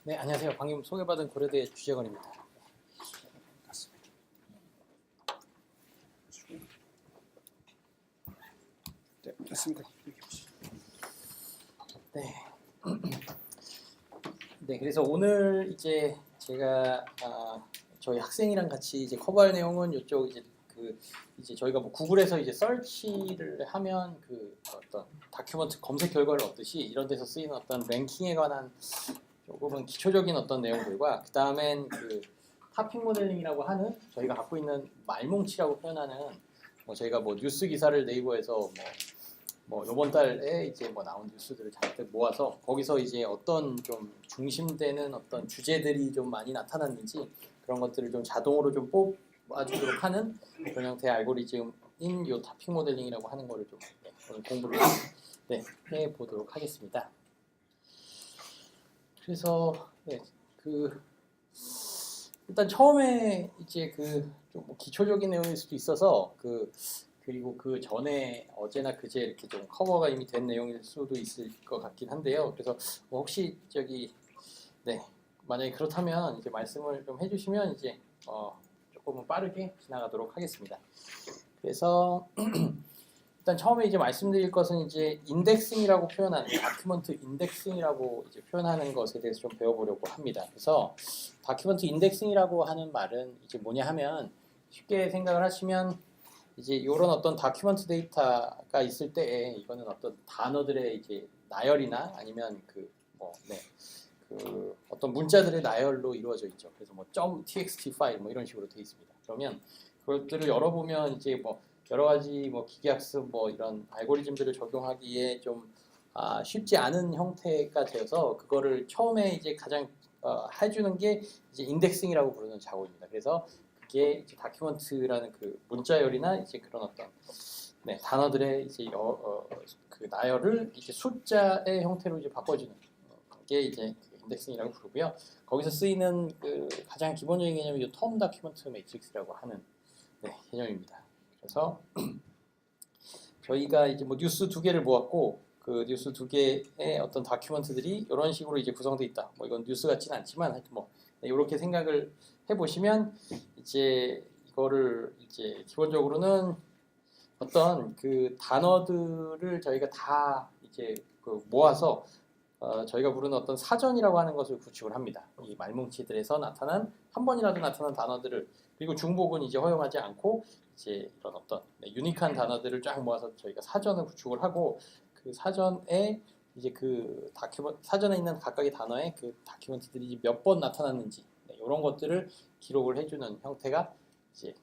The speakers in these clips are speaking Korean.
네, 안녕하세요. 방금 소개받은 고려대 주재건입니다. 네, 됐습니다. 네. 네, 그래서 오늘 이제 제가 저희 학생이랑 같이 이제 커버할 내용은 이쪽 이제 저희가 뭐 구글에서 이제 서치를 하면 그 어떤 다큐먼트 검색 결과를 얻듯이 이런 데서 쓰이는 어떤 랭킹에 관한 조금은 기초적인 어떤 내용들과 그 다음엔 그 타핑 모델링이라고 하는 저희가 갖고 있는 말뭉치라고 표현하는 뭐 저희가 뭐 뉴스 기사를 네이버에서 뭐 이번 달에 이제 뭐 나온 뉴스들을 잔뜩 모아서 거기서 이제 어떤 좀 중심되는 어떤 주제들이 좀 많이 나타났는지 그런 것들을 좀 자동으로 좀 뽑아주도록 하는 그런 형태의 알고리즘인 요 타핑 모델링이라고 하는 거를 좀 오늘 공부를 해보도록 하겠습니다. 그래서 일단 처음에 이제 좀 기초적인 내용일 수도 있어서 그리고 그 전에 어제나 그제 이렇게 좀 커버가 이미 된 내용일 수도 있을 것 같긴 한데요. 그래서 뭐 혹시 만약에 그렇다면 이제 말씀을 좀 해주시면 이제 조금은 빠르게 지나가도록 하겠습니다. 그래서 일단 처음에 이제 말씀드릴 것은 이제 인덱싱이라고 표현하는 다큐먼트 인덱싱이라고 이제 표현하는 것에 대해서 좀 배워보려고 합니다. 그래서 다큐먼트 인덱싱이라고 하는 말은 이제 뭐냐 하면 쉽게 생각을 하시면 이제 이런 어떤 다큐먼트 데이터가 있을 때에 이거는 어떤 단어들의 이제 나열이나 아니면 어떤 문자들의 나열로 이루어져 있죠. 그래서 뭐 .txt 파일 뭐 이런 식으로 되어 있습니다. 그러면 그것들을 열어보면 이제 뭐 여러 가지 뭐 기계학습 뭐 이런 알고리즘들을 적용하기에 좀 쉽지 않은 형태가 되어서 그거를 처음에 이제 가장 해주는 게 이제 인덱싱이라고 부르는 작업입니다. 그래서 그게 이제 다큐먼트라는 그 문자열이나 이제 그런 어떤 단어들의 이제 그 나열을 이제 숫자의 형태로 이제 바꿔주는 게 이제 인덱싱이라고 부르고요. 거기서 쓰이는 그 가장 기본적인 개념이 텀 다큐먼트 매트릭스라고 하는 개념입니다. 그래서 저희가 이제 뭐 뉴스 두 개를 모았고 그 뉴스 두 개의 어떤 다큐먼트들이 이런 식으로 이제 구성되어 있다. 뭐 이건 뉴스 같지는 않지만 하여튼 뭐 이렇게 생각을 해보시면 이제 이거를 이제 기본적으로는 어떤 그 단어들을 저희가 다 이제 모아서 저희가 부르는 어떤 사전이라고 하는 것을 구축을 합니다. 이 말뭉치들에서 한 번이라도 나타난 단어들을 그리고 중복은 이제 허용하지 않고 이제 이런 어떤 유니크한 단어들을 쫙 모아서 저희가 사전을 구축을 하고 그 사전에 이제 사전에 있는 각각의 단어에 그 다큐멘트들이 몇 번 나타났는지 이런 것들을 기록을 해주는 형태가 이제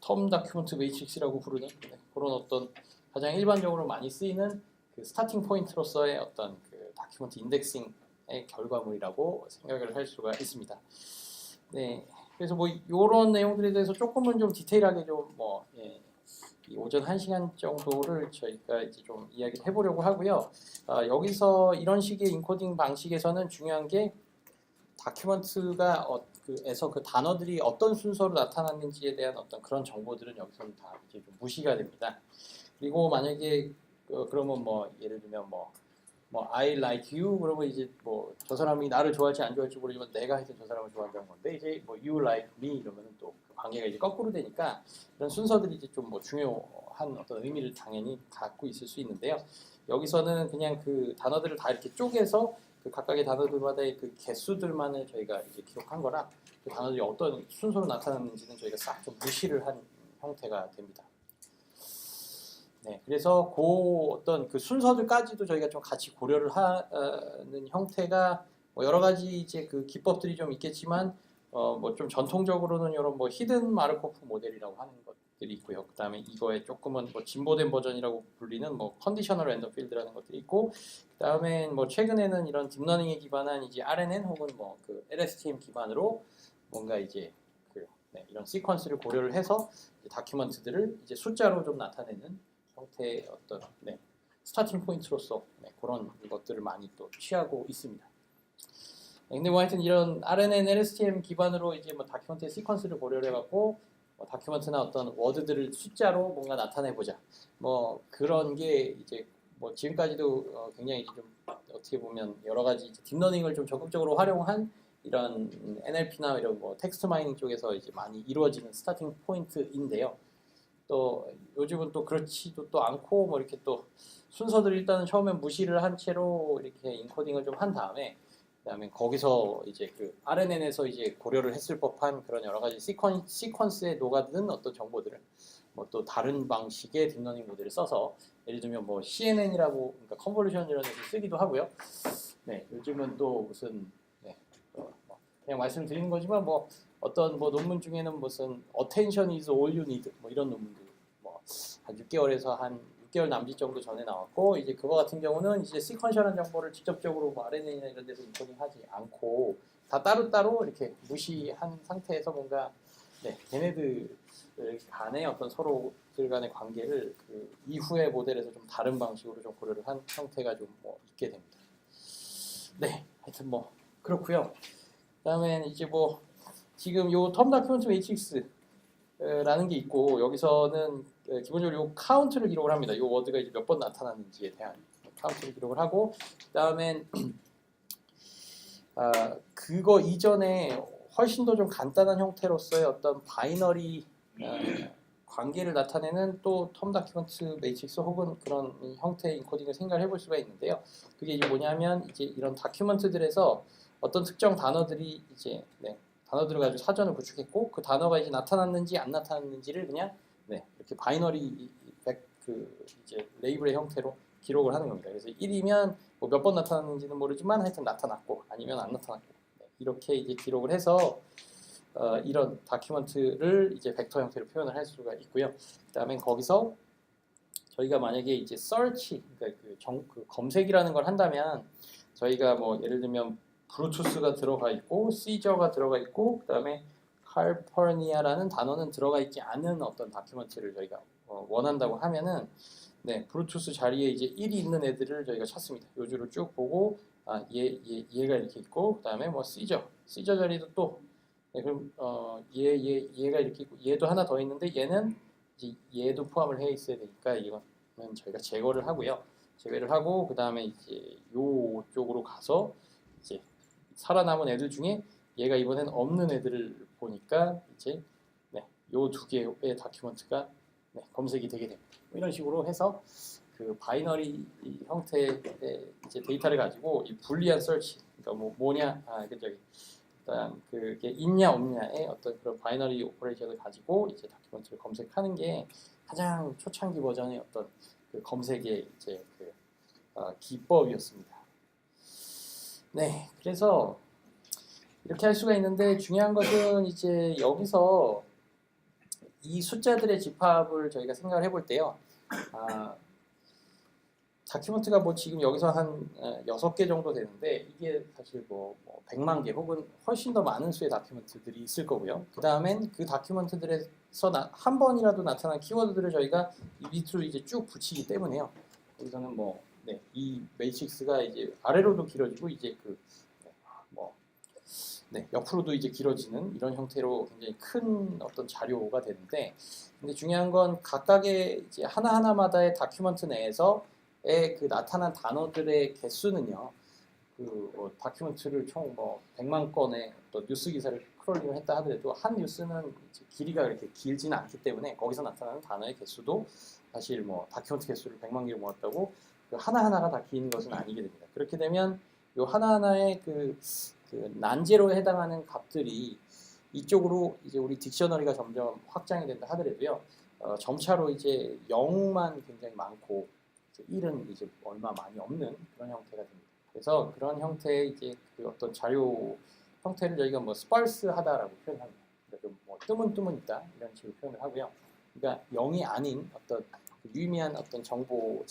텀 다큐멘트 매트릭스라고 부르는 그런 어떤 가장 일반적으로 많이 쓰이는 그 스타팅 포인트로서의 어떤 그 다큐멘트 인덱싱의 결과물이라고 생각을 할 수가 있습니다. 네, 그래서 뭐 이런 내용들에 대해서 조금은 좀 디테일하게 이 오전 1시간 정도를 저희가 이제 좀 이야기를 해보려고 하고요. 여기서 이런 식의 인코딩 방식에서는 중요한 게 다큐먼트가 에서 그 단어들이 어떤 순서로 나타났는지에 대한 어떤 그런 정보들은 여기서는 다 이제 좀 무시가 됩니다. 그리고 만약에 그러면 뭐 예를 들면 뭐 I like you 그러면 이제 뭐 저 사람이 나를 좋아할지 안 좋아할지 모르지만 내가 하여튼 저 사람을 좋아한다는 건데 이제 뭐 you like me 이러면은 또 그 관계가 이제 거꾸로 되니까 이런 순서들이 이제 좀 뭐 중요한 어떤 의미를 당연히 갖고 있을 수 있는데요. 여기서는 그냥 그 단어들을 다 이렇게 쪼개서 그 각각의 단어들마다의 그 개수들만을 저희가 이제 기록한 거라 그 단어들이 어떤 순서로 나타났는지는 저희가 싹 좀 무시를 한 형태가 됩니다. 네, 그래서 어떤 그 순서들까지도 저희가 좀 같이 고려를 하는 형태가 뭐 여러 가지 이제 그 기법들이 좀 있겠지만 뭐 좀 전통적으로는 이런 뭐 히든 마르코프 모델이라고 하는 것들이 있고요. 그다음에 이거에 조금은 뭐 진보된 버전이라고 불리는 뭐 컨디셔널 랜덤 필드라는 것들이 있고, 그다음에 뭐 최근에는 이런 딥러닝에 기반한 이제 RNN 혹은 뭐 그 LSTM 기반으로 뭔가 이제 이런 시퀀스를 고려를 해서 다큐먼트들을 이제 숫자로 좀 나타내는 형태의 어떤 스타팅 포인트로서 그런 것들을 많이 또 취하고 있습니다. 근데 뭐 하여튼 이런 RNN, LSTM 기반으로 이제 뭐 다큐먼트의 시퀀스를 고려를 해갖고 다큐먼트나 어떤 워드들을 숫자로 뭔가 나타내보자. 뭐 그런 게 이제 뭐 지금까지도 굉장히 좀 어떻게 보면 여러 가지 이제 딥러닝을 좀 적극적으로 활용한 이런 NLP나 이런 뭐 텍스트 마이닝 쪽에서 이제 많이 이루어지는 스타팅 포인트인데요. 또 요즘은 또 그렇지도 또 않고 뭐 이렇게 또 순서들 일단은 처음엔 무시를 한 채로 이렇게 인코딩을 좀 한 다음에 그다음에 거기서 이제 그 RNN에서 이제 고려를 했을 법한 그런 여러 가지 시퀀스에 녹아든 어떤 정보들을 뭐 또 다른 방식의 딥러닝 모델을 써서 예를 들면 뭐 CNN이라고 그러니까 컨볼루션이라는 것을 쓰기도 하고요. 네, 요즘은 또 무슨 네, 뭐 그냥 말씀드리는 거지만 뭐 어떤 뭐 논문 중에는 무슨 attention is all you need 뭐 이런 논문도 뭐 한 6개월에서 한 6개월 남짓 정도 전에 나왔고 이제 그거 같은 경우는 이제 시퀀셜한 정보를 직접적으로 뭐 RNA나 이런 데서 인코딩하지 않고 다 따로따로 이렇게 무시한 상태에서 뭔가 네, 걔네들 간의 어떤 서로들 간의 관계를 그 이후의 모델에서 좀 다른 방식으로 좀 고려를 한 형태가 좀 뭐 있게 됩니다. 네, 하여튼 뭐 그렇고요. 그다음에 이제 뭐 지금 요 텀 다큐멘트 매트릭스라는 게 있고 여기서는 기본적으로 요 카운트를 기록을 합니다. 요 워드가 이제 몇 번 나타났는지에 대한 카운트를 기록을 하고 그다음엔 그거 이전에 훨씬 더 좀 간단한 형태로서의 어떤 바이너리 관계를 나타내는 또 텀 다큐멘트 매트릭스 혹은 그런 형태의 인코딩을 생각을 해볼 수가 있는데요. 그게 이제 뭐냐면 이제 이런 다큐멘트들에서 어떤 특정 단어들이 이제 단어들을 가지고 사전을 구축했고 그 단어가 이제 나타났는지 안 나타났는지를 그냥 이렇게 바이너리 그 이제 레이블의 형태로 기록을 하는 겁니다. 그래서 1이면 뭐 몇 번 나타났는지는 모르지만 하여튼 나타났고 아니면 안 나타났고 이렇게 이제 기록을 해서 이런 다큐멘트를 이제 벡터 형태로 표현을 할 수가 있고요. 그다음에 거기서 저희가 만약에 이제 search 그러니까 그 검색이라는 걸 한다면 저희가 뭐 예를 들면 브루투스가 들어가 있고 시저가 들어가 있고 그다음에 칼퍼니아라는 단어는 들어가 있지 않은 어떤 다큐멘트를 저희가 원한다고 하면은 브루투스 자리에 이제 1이 있는 애들을 저희가 찾습니다. 요 줄을 쭉 보고 얘가 이렇게 있고 그다음에 뭐 시저 자리도 또 그럼 얘가 이렇게 있고 얘도 하나 더 있는데 얘는 이제 얘도 포함을 해 있어야 되니까 이거는 저희가 제거를 하고요. 제외를 하고 그다음에 이제 요 쪽으로 가서 이제 살아남은 애들 중에 얘가 이번엔 없는 애들을 보니까 이제 요 두 개의 다큐멘트가 검색이 되게 됩니다. 이런 식으로 해서 그 바이너리 형태의 이제 데이터를 가지고 이 불리한 서치, 그러니까 뭐냐, 일단 그게 있냐 없냐의 어떤 그런 바이너리 오퍼레이션을 가지고 이제 다큐멘트를 검색하는 게 가장 초창기 버전의 어떤 그 검색의 이제 그 기법이었습니다. 네, 그래서 이렇게 할 수가 있는데 중요한 것은 이제 여기서 이 숫자들의 집합을 저희가 생각을 해볼 때요. 다큐멘트가 뭐 지금 여기서 한 6개 정도 되는데 이게 사실 뭐 100만 개 혹은 훨씬 더 많은 수의 다큐멘트들이 있을 거고요. 그 다음엔 그 다큐멘트들에서 한 번이라도 나타난 키워드들을 저희가 이 밑으로 이제 쭉 붙이기 때문에요. 여기서는 이 매트릭스가 이제 아래로도 길어지고 이제 옆으로도 이제 길어지는 이런 형태로 굉장히 큰 어떤 자료가 되는데, 근데 중요한 건 각각의 이제 하나하나마다의 다큐멘트 내에서의 그 나타난 단어들의 개수는요, 다큐멘트를 총 100만 건의 어떤 뉴스 기사를 크롤링을 했다 하더라도 한 뉴스는 이제 길이가 그렇게 길지는 않기 때문에 거기서 나타나는 단어의 개수도 사실 다큐멘트 개수를 100만 개를 모았다고 그 하나하나가 다 긴 것은 아니게 됩니다. 그렇게 되면 요 하나하나의 그 난제로에 해당하는 값들이 이쪽으로 이제 우리 딕셔너리가 점점 확장이 된다 하더라도요. 점차로 이제 0만 굉장히 많고 1은 이제 얼마 많이 없는 그런 형태가 됩니다. 그래서 그런 형태의 이제 그 어떤 자료 형태를 저희가 스parse하다라고 표현합니다. 그러니까 좀 뜨문 있다 이런 식으로 표현을 하고요. 그러니까 0이 아닌 어떤 유의미한 어떤 정보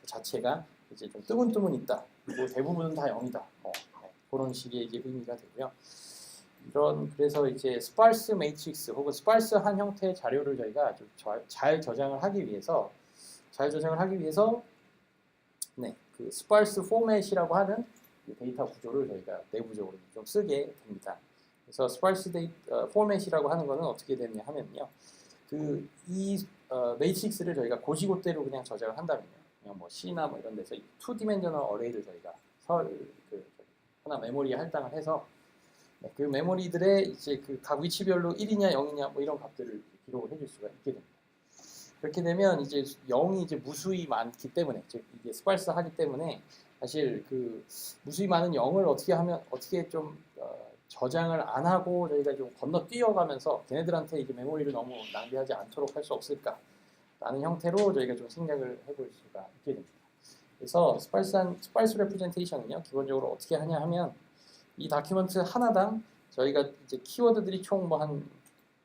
자체가 이제 좀 뜨문 있다. 그리고 대부분은 다 0이다. 그런 식의 이제 의미가 되고요. 그래서 이제 스파르스 매트릭스 혹은 스파르스한 형태의 자료를 저희가 좀 잘 저장을 하기 위해서 그 스파르스 포맷이라고 하는 데이터 구조를 저희가 내부적으로 좀 쓰게 됩니다. 그래서 스파르스 포맷이라고 하는 거는 어떻게 되냐 하면요. 이 매트릭스를 저희가 고지고대로 그냥 저장을 한다면요. 그냥 C나 이런 데서 2디멘셔널 어레이를 저희가 하나 메모리에 할당을 해서 그 메모리들의 이제 그 각 위치별로 1이냐 0이냐 뭐 이런 값들을 기록을 해줄 수가 있게 됩니다. 그렇게 되면 이제 0이 이제 무수히 많기 때문에 즉 이게 스팔스 하기 때문에 사실 그 무수히 많은 0을 어떻게 좀 저장을 안 하고 저희가 좀 건너뛰어가면서 걔네들한테 이제 메모리를 너무 낭비하지 않도록 할 수 없을까라는 형태로 저희가 좀 생각을 해볼 수가 있게 됩니다. 그래서 스팔스 레프레젠테이션은요 기본적으로 어떻게 하냐 하면 이 다큐멘트 하나당 저희가 이제 키워드들이 총 뭐 한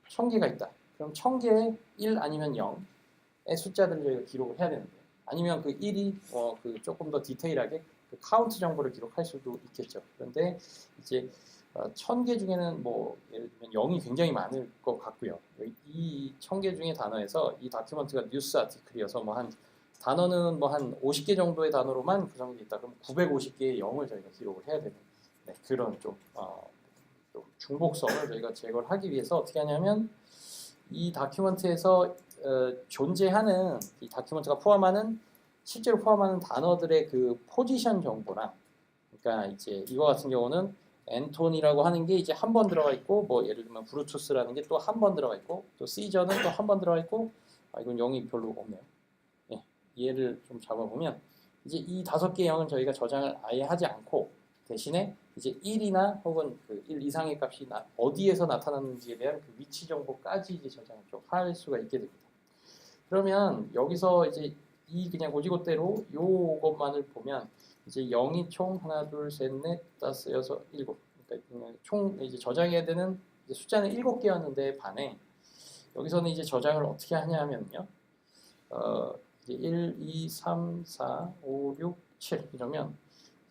1000개가 있다. 그럼 1000개의 1 아니면 0의 숫자들을 저희가 기록을 해야 되는데 아니면 그 1이 그 조금 더 디테일하게 그 카운트 정보를 기록할 수도 있겠죠. 그런데 이제 1000개 중에는 뭐 예를 들면 0이 굉장히 많을 것 같고요. 이 1000개 중의 단어에서 이 다큐멘트가 뉴스 아티클이어서 뭐 한 단어는 뭐 한 50개 정도의 단어로만 구성되어 있다. 그럼 950개의 0을 저희가 기록을 해야 되는 그런 좀 중복성을 저희가 제거를 하기 위해서 어떻게 하냐면 이 다큐멘트에서 존재하는 이 다큐멘트가 실제로 포함하는 단어들의 그 포지션 정보랑 그러니까 이제 이거 같은 경우는 앤톤이라고 하는 게 이제 한 번 들어가 있고 뭐 예를 들면 브루투스라는 게 또 한 번 들어가 있고 또 시저는 또 한 번 들어가 있고 이건 0이 별로 없네요. 예, 얘를 좀 잡아보면 이제 이 5개의 0은 저희가 저장을 아예 하지 않고 대신에 이제 1이나 혹은 그 1 이상의 값이 어디에서 나타났는지에 대한 그 위치 정보까지 이제 저장을 좀 할 수가 있게 됩니다. 그러면 여기서 이제 이 그냥 오지곳대로 요것만을 보면 이제 0이 총 하나, 둘, 셋, 넷, 다섯, 여섯, 일곱. 그러니까 총 이제 저장해야 되는 이제 숫자는 7개였는데 반해 여기서는 이제 저장을 어떻게 하냐면요. 이제 1, 2, 3, 4, 5, 6, 7 이러면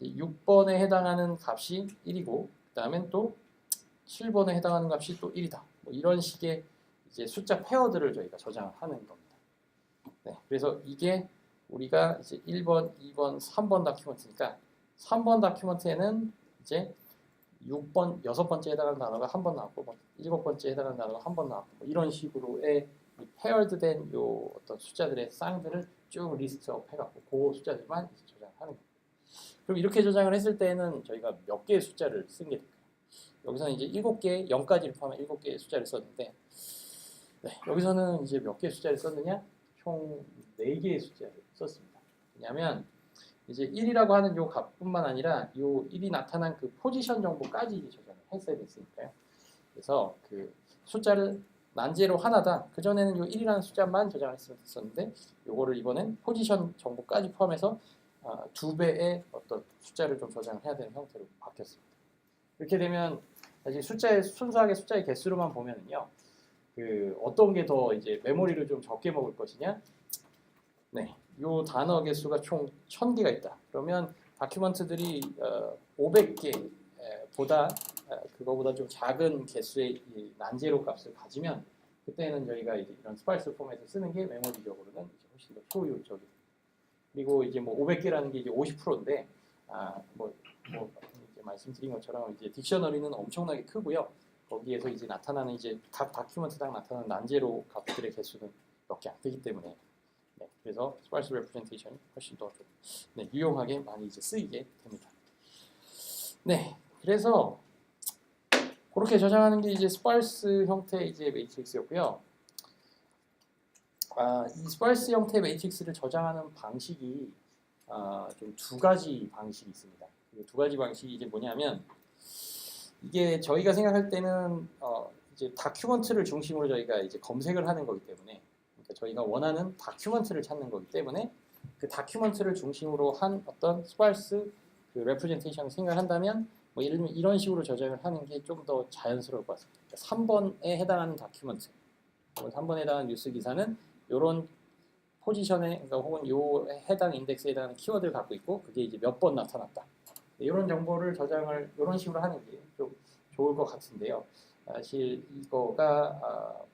6번에 해당하는 값이 1이고 그 다음엔 또 7번에 해당하는 값이 또 1이다. 뭐 이런 식의 이제 숫자 페어들을 저희가 저장을 하는 겁니다. 네, 그래서 이게 우리가 이제 1번, 2번, 3번 다큐멘트니까 3번 다큐멘트에는 이제 6번째에 해당하는 단어가 한 번 나왔고 뭐 7번째에 해당하는 단어가 한 번 나왔고 뭐 이런 식으로의 페어드된 요 어떤 숫자들의 쌍들을 쭉 리스트업 해갖고 그 숫자들만 이제 저장하는 겁니다. 그럼 이렇게 저장을 했을 때는 저희가 몇 개의 숫자를 쓴 게 될까요? 여기서는 이제 7개, 0까지를 포함한 7개의 숫자를 썼는데 여기서는 이제 몇 개의 숫자를 썼느냐? 총 4개의 숫자를 썼습니다. 왜냐하면 이제 1이라고 하는 요 값뿐만 아니라 요 1이 나타난 그 포지션 정보까지 저장을 했어야 됐으니까요. 그래서 그 숫자를 난제로 하나당 그전에는 요 1이라는 숫자만 저장을 했으면 됐었는데 요거를 이번엔 포지션 정보까지 포함해서 2배의 어떤 숫자를 좀 저장을 해야 되는 형태로 바뀌었습니다. 이렇게 되면 사실 순수하게 숫자의 개수로만 보면은요. 그 어떤 게 더 이제 메모리를 좀 적게 먹을 것이냐? 네, 요 단어 개수가 총 1000개가 있다. 그러면 다큐멘트들이 500개보다 그거보다 좀 작은 개수의 이 난제로 값을 가지면 그때는 저희가 이제 이런 스파이스 포맷을 쓰는 게 메모리적으로는 이제 훨씬 더 효율적이다. 그리고 이제 뭐 500개라는 게 이제 50%인데 이제 말씀드린 것처럼 이제 딕셔너리는 엄청나게 크고요. 거기에서 이제 나타나는 이제 각 다큐멘트당 나타나는 난제로 값들의 개수는 몇 개 안 되기 때문에 그래서 스파이스 레프레젠테이션이 훨씬 더 좀, 유용하게 많이 이제 쓰이게 됩니다. 네, 그래서 그렇게 저장하는 게 이제 스파이스 형태의 이제 매트릭스였고요. 이 스파이스 형태의 매트릭스를 저장하는 방식이 좀 2가지 방식이 있습니다. 그 2가지 방식이 이제 뭐냐면 이게 저희가 생각할 때는 이제 다큐멘트를 중심으로 저희가 이제 검색을 하는 거기 때문에 그러니까 저희가 원하는 다큐멘트를 찾는 거기 때문에 그 다큐멘트를 중심으로 한 어떤 스파이스 그 레프레젠테이션을 생각한다면 뭐 예를 들면 이런 식으로 저장을 하는 게 좀 더 자연스러울 것 같습니다. 그러니까 3번에 해당하는 다큐멘트, 3번에 해당하는 뉴스 기사는 이런 포지션에 그러니까 혹은 요 해당 인덱스에 해당하는 키워드를 갖고 있고 그게 이제 몇 번 나타났다. 이런 정보를 저장을 이런 식으로 하는 게 좀 좋을 것 같은데요. 사실 이거가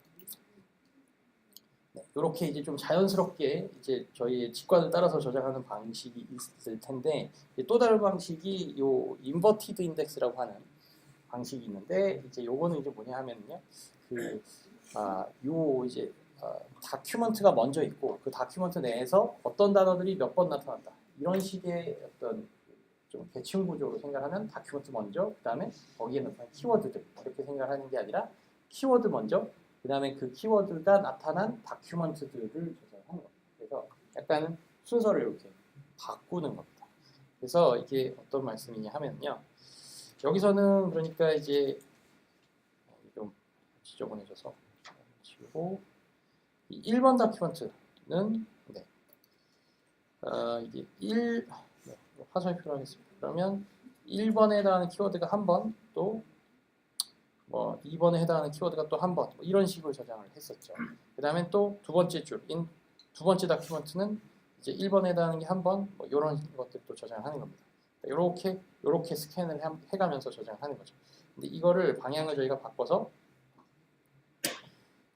이렇게 이제 좀 자연스럽게 이제 저희의 직관을 따라서 저장하는 방식이 있을 텐데 또 다른 방식이 요 인버티드 인덱스라고 하는 방식이 있는데 이제 요거는 이제 뭐냐 하면요. 요 이제 다큐멘트가 먼저 있고 그 다큐멘트 내에서 어떤 단어들이 몇 번 나타난다. 이런 식의 어떤 좀 계층 구조로 생각하면 다큐먼트 먼저, 그 다음에 거기에 나타난 키워드들 이렇게 생각하는 게 아니라 키워드 먼저, 그 다음에 그 키워드가 나타난 다큐먼트들을 저장하는 겁니다. 그래서 약간 순서를 이렇게 바꾸는 겁니다. 그래서 이게 어떤 말씀이냐 하면요. 여기서는 그러니까 이제 좀 지저분해져서 지우고 이 1번 다큐먼트는 네. 이게 1 네, 화살표로 하겠습니다. 그러면 1번에 해당하는 키워드가 한 번, 또 뭐 2번에 해당하는 키워드가 또 한 번, 뭐 이런 식으로 저장을 했었죠. 그 다음에 또 두 번째 줄인 두 번째 다큐먼트는 이제 1번에 해당하는 게 한 번, 뭐 이런 것들도 저장을 하는 겁니다. 요렇게 스캔을 해가면서 저장을 하는 거죠. 근데 이거를 방향을 저희가 바꿔서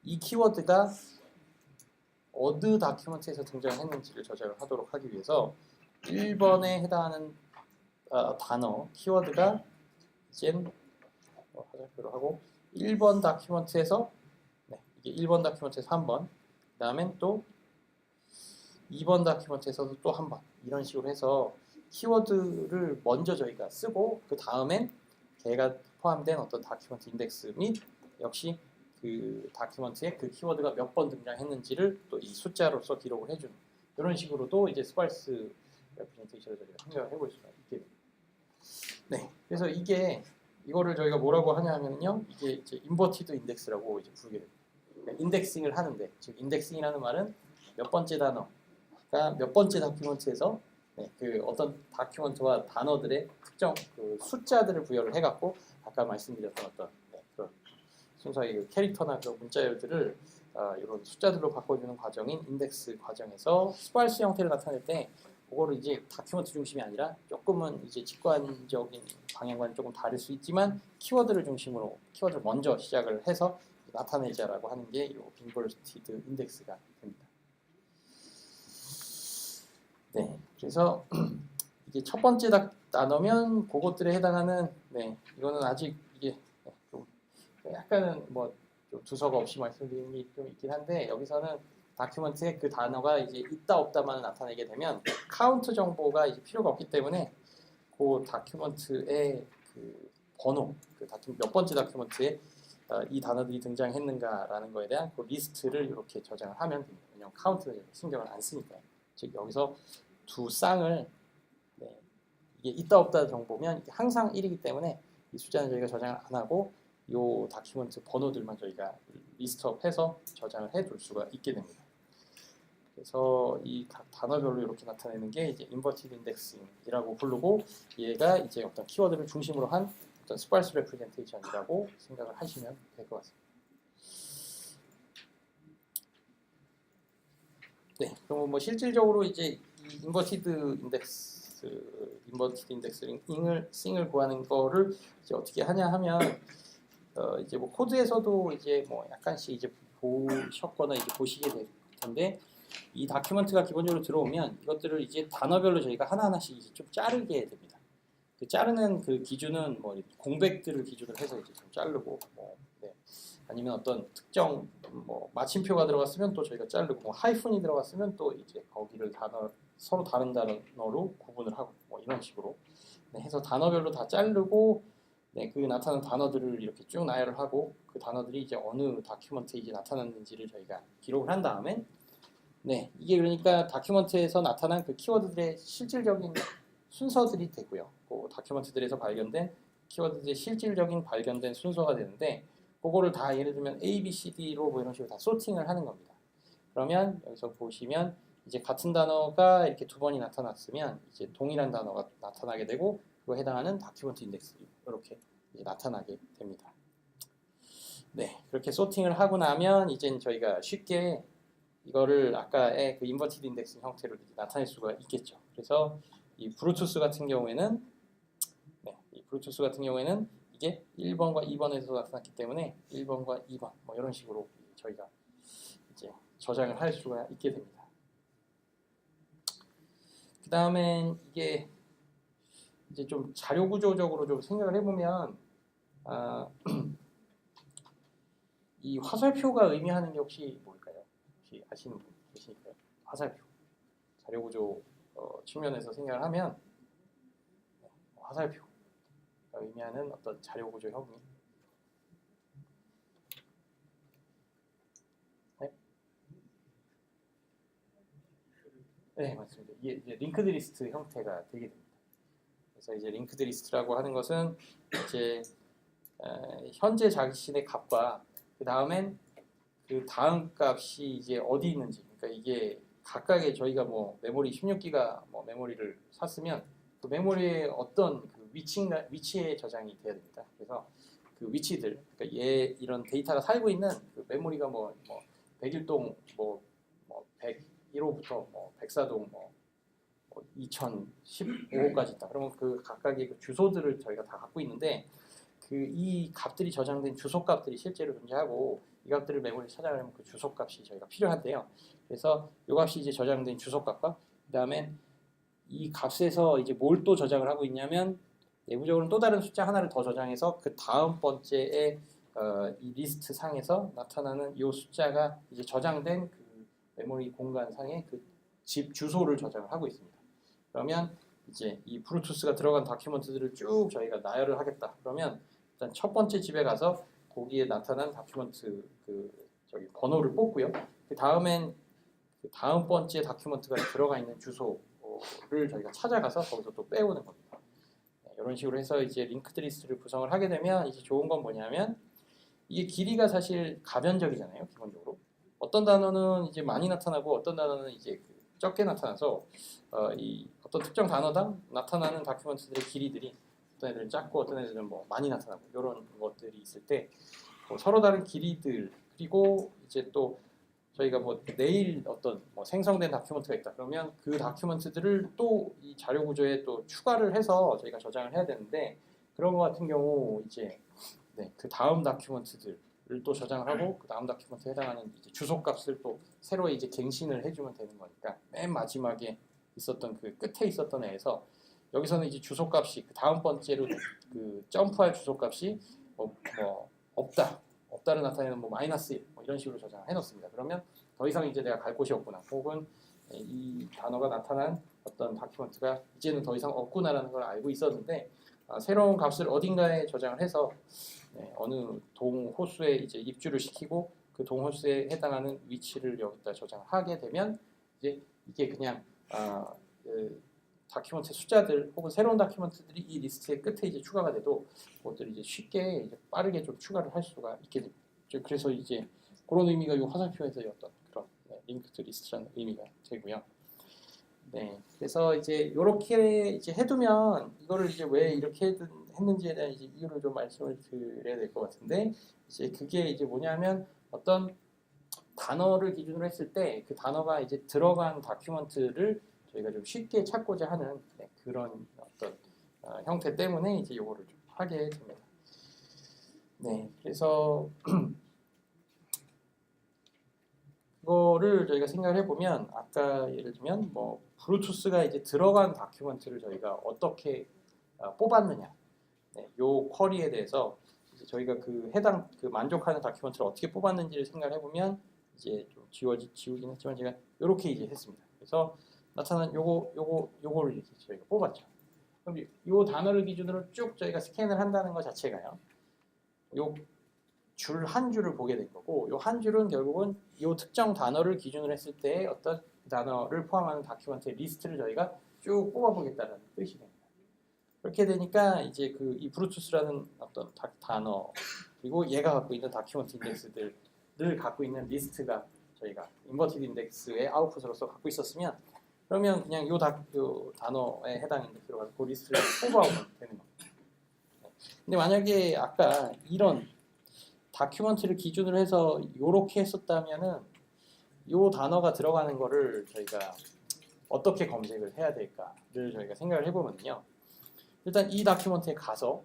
이 키워드가 어느 다큐먼트에서 등장했는지를 저장을 하도록 하기 위해서 1번에 해당하는 단어, 키워드가 이젠 화살표로 하고 1번 다큐먼트에서 네, 이게 1번 다큐먼트에서 한 번, 그 다음엔 또 2번 다큐먼트에서도 또 한 번 이런 식으로 해서 키워드를 먼저 저희가 쓰고 그 다음엔 걔가 포함된 어떤 다큐먼트 인덱스 및 역시 그 다큐먼트에 그 키워드가 몇 번 등장했는지를 또 이 숫자로서 기록을 해주는 이런 식으로도 이제 스팔스 레프레젠테이션을 저희가 생각을 해볼 수가 있게 됩니다. 네, 그래서 이거를 저희가 뭐라고 하냐면요, 이게 이제 인버티드 인덱스라고 이제 부르게 됩니다. 그러니까 인덱싱을 하는데, 즉 인덱싱이라는 말은 몇 번째 단어가 몇 번째 다큐먼트에서 네, 그 어떤 다큐먼트와 단어들의 특정 그 숫자들을 부여를 해갖고 아까 말씀드렸던 어떤 네, 그런 순서의 그 캐릭터나 그 문자열들을 이런 숫자들로 바꿔주는 과정인 인덱스 과정에서 스팔스 형태를 나타낼 때 그거를 이제 다큐먼트 중심이 아니라 조금은 이제 직관적인 방향과는 조금 다를 수 있지만 키워드를 중심으로 키워드를 먼저 시작을 해서 나타내자라고 하는 게 이 인버티드 인덱스가 됩니다. 네, 그래서 이게 첫 번째 단어면 그것들에 해당하는 네, 이거는 아직 이게 좀 약간은 뭐 좀 두서가 없이 말씀드리는 게 좀 있긴 한데 여기서는 다큐먼트에 그 단어가 이제 있다 없다만 나타내게 되면 카운트 정보가 이제 필요가 없기 때문에 그 다큐먼트의 그 번호, 몇 번째 다큐먼트에 이 단어들이 등장했는가라는 거에 대한 그 리스트를 이렇게 저장을 하면 됩니다. 왜냐하면 카운트는 신경을 안 쓰니까요. 즉 여기서 두 쌍을 네, 이게 있다 없다 정보면 이게 항상 1이기 때문에 이 숫자는 저희가 저장을 안 하고 요 다큐먼트 번호들만 저희가 리스트업해서 저장을 해둘 수가 있게 됩니다. 그래서 이 각 단어별로 이렇게 나타내는 게 이제 인버티드 인덱싱이라고 부르고 얘가 이제 어떤 키워드를 중심으로 한 어떤 스팔스 레프레젠테이션이라고 생각을 하시면 될 것 같습니다. 네, 그럼 뭐 실질적으로 이제 이 인버티드 인덱스ing을 구하는 거를 이제 어떻게 하냐 하면 이제 뭐 코드에서도 이제 뭐 약간씩 이제 보셨거나 이제 보시게 될 텐데 이 다큐먼트가 기본적으로 들어오면 이것들을 이제 단어별로 저희가 하나하나씩 이제 좀 자르게 됩니다. 그 자르는 그 기준은 뭐 공백들을 기준으로 해서 이제 좀 자르고 뭐 네. 아니면 어떤 특정 뭐 마침표가 들어갔으면 또 저희가 자르고 뭐 하이픈이 들어갔으면 또 이제 거기를 서로 다른 단어로 구분을 하고 뭐 이런 식으로 네, 해서 단어별로 다 자르고 네, 그 나타난 단어들을 이렇게 쭉 나열을 하고 그 단어들이 이제 어느 다큐먼트에 이제 나타났는지를 저희가 기록을 한 다음에 네, 이게 그러니까 다큐먼트에서 나타난 그 키워드들의 실질적인 순서들이 되고요. 그 다큐먼트들에서 발견된 키워드들의 실질적인 발견된 순서가 되는데 그거를 다 예를 들면 A, B, C, D로 뭐 이런 식으로 다 소팅을 하는 겁니다. 그러면 여기서 보시면 이제 같은 단어가 이렇게 두 번이 나타났으면 이제 동일한 단어가 나타나게 되고 그거에 해당하는 다큐먼트 인덱스 이렇게 이제 나타나게 됩니다. 네, 그렇게 소팅을 하고 나면 이제 저희가 쉽게 이거를 아까의 그 인버티드 인덱스 형태로 나타낼 수가 있겠죠. 그래서 이 브루투스 같은 경우에는 이게 1번과 2번에서 나타났기 때문에 1번과 2번 뭐 이런 식으로 저희가 이제 저장을 할 수가 있게 됩니다. 그 다음에 이게 이제 좀 자료 구조적으로 좀 생각을 해보면 이 화살표가 의미하는 게 혹시 뭘까요? 혹시 아시는 분 계시니까요? 화살표 자료 구조 측면에서 생각을 하면 화살표가 의미하는 어떤 자료 구조 형이. 네, 네 맞습니다. 이게 이제 링크드 리스트 형태가 되게 됩니다. 그래서 이제 링크드 리스트라고 하는 것은 이제 현재 자신의 값과 그 다음엔 그 다음 값이 이제 어디 있는지, 그러니까 이게 각각의 저희가 뭐 메모리 16기가 뭐 메모리를 샀으면 그 메모리의 어떤 그 위치에 저장이 돼야 됩니다. 그래서 그 위치들, 그러니까 이런 데이터가 살고 있는 그 메모리가 뭐 101동 뭐 101호부터 뭐 104동 뭐 2015호까지 있다. 그러면 그 각각의 그 주소들을 저희가 다 갖고 있는데 그 이 값들이 저장된 주소 값들이 실제로 존재하고 이 값들을 메모리에 찾아가려면 그 주소 값이 저희가 필요한데요. 그래서 이 값이 이제 저장된 주소 값과 그다음에 이 값에서 이제 뭘 또 저장을 하고 있냐면 내부적으로는 또 다른 숫자 하나를 더 저장해서 그 다음 번째에 이 리스트 상에서 나타나는 이 숫자가 이제 저장된 그 메모리 공간 상의 그 집 주소를 저장을 하고 있습니다. 그러면 이제 이 브루투스가 들어간 다큐먼트들을 쭉 저희가 나열을 하겠다. 그러면 일단 첫 번째 집에 가서 거기에 나타난 다큐먼트 그 저기 번호를 뽑고요. 그 다음엔 그 다음 번째 다큐먼트가 들어가 있는 주소를 저희가 찾아가서 거기서 또 빼오는 겁니다. 네, 이런 식으로 해서 이제 링크드 리스트를 구성을 하게 되면 이제 좋은 건 뭐냐면 이게 길이가 사실 가변적이잖아요. 기본적으로 어떤 단어는 이제 많이 나타나고 어떤 단어는 이제 적게 나타나서 이 어떤 특정 단어당 나타나는 다큐먼트들의 길이들이 어떤 애들은 작고 어떤 애들은 뭐 많이 나타나고 이런 것들이 있을 때 뭐 서로 다른 길이들 그리고 이제 또 저희가 뭐 내일 어떤 뭐 생성된 다큐먼트가 있다 그러면 그 다큐먼트들을 또 이 자료 구조에 또 추가를 해서 저희가 저장을 해야 되는데 그런 것 같은 경우 이제 그 다음 다큐먼트들을 또 저장을 하고 그 다음 다큐먼트에 해당하는 이제 주소 값을 또 새로 이제 갱신을 해주면 되는 거니까 맨 마지막에 있었던 그 끝에 있었던 애에서 여기서는 이제 주소 값이 그 다음 번째로 그 점프할 주소 값이 뭐 없다를 나타내는 뭐 -1 뭐 이런 식으로 저장을 해놓습니다. 그러면 더 이상 이제 내가 갈 곳이 없구나 혹은 이 단어가 나타난 어떤 다큐먼트가 이제는 더 이상 없구나라는 걸 알고 있었는데 새로운 값을 어딘가에 저장을 해서 어느 동호수에 이제 입주를 시키고 그 동호수에 해당하는 위치를 여기다 저장을 하게 되면 이제 이게 그냥 그 다큐먼트 숫자들 혹은 새로운 다큐먼트들이 이 리스트의 끝에 이제 추가가 돼도 그것들이 이제 쉽게 이제 빠르게 좀 추가를 할 수가 있게 됩니다. 그래서 이제 그런 의미가 이 화살표에서의 어떤 그런 링크드 리스트라는 의미가 되고요. 네, 그래서 이제 이렇게 이제 해두면 이거를 이제 왜 이렇게 했는지에 대한 이제 이유를 좀 말씀을 드려야 될 것 같은데 이제 그게 이제 뭐냐면 어떤 단어를 기준으로 했을 때 그 단어가 이제 들어간 다큐먼트를 저희가 좀 쉽게 찾고자 하는 그런 어떤 형태 때문에 이제 이거를 좀 하게 됩니다. 네, 그래서 그거를 저희가 생각을 해보면 아까 예를 들면 뭐 브루투스가 이제 들어간 다큐먼트를 저희가 어떻게 뽑았느냐, 요 쿼리에 대해서 이제 저희가 그 해당 그 만족하는 다큐먼트를 어떻게 뽑았는지를 생각을 해보면 이제 좀 지우긴 했지만 제가 이렇게 이제 했습니다. 그래서 나타난 요거를 이렇게 저희가 뽑았죠. 그럼 요 단어를 기준으로 쭉 저희가 스캔을 한다는 것 자체가요. 요 줄 한 줄을 보게 된 거고 요 한 줄은 결국은 요 특정 단어를 기준으로 했을 때 어떤 단어를 포함하는 다큐먼트의 리스트를 저희가 쭉 뽑아보겠다는 뜻이 됩니다. 그렇게 되니까 이제 그 이 브루투스라는 어떤 단어 그리고 얘가 갖고 있는 다큐먼트 인덱스들을 갖고 있는 리스트가 저희가 인버티드 인덱스의 아웃풋으로서 갖고 있었으면 그러면 그냥 요 단어에 해당하는 들어가서 그 리스트를 뽑아오면 되는 겁니다. 근데 만약에 아까 이런 다큐먼트를 기준으로 해서 이렇게 했었다면은 요 단어가 들어가는 거를 저희가 어떻게 검색을 해야 될까를 저희가 생각을 해보면요. 일단 이 다큐먼트에 가서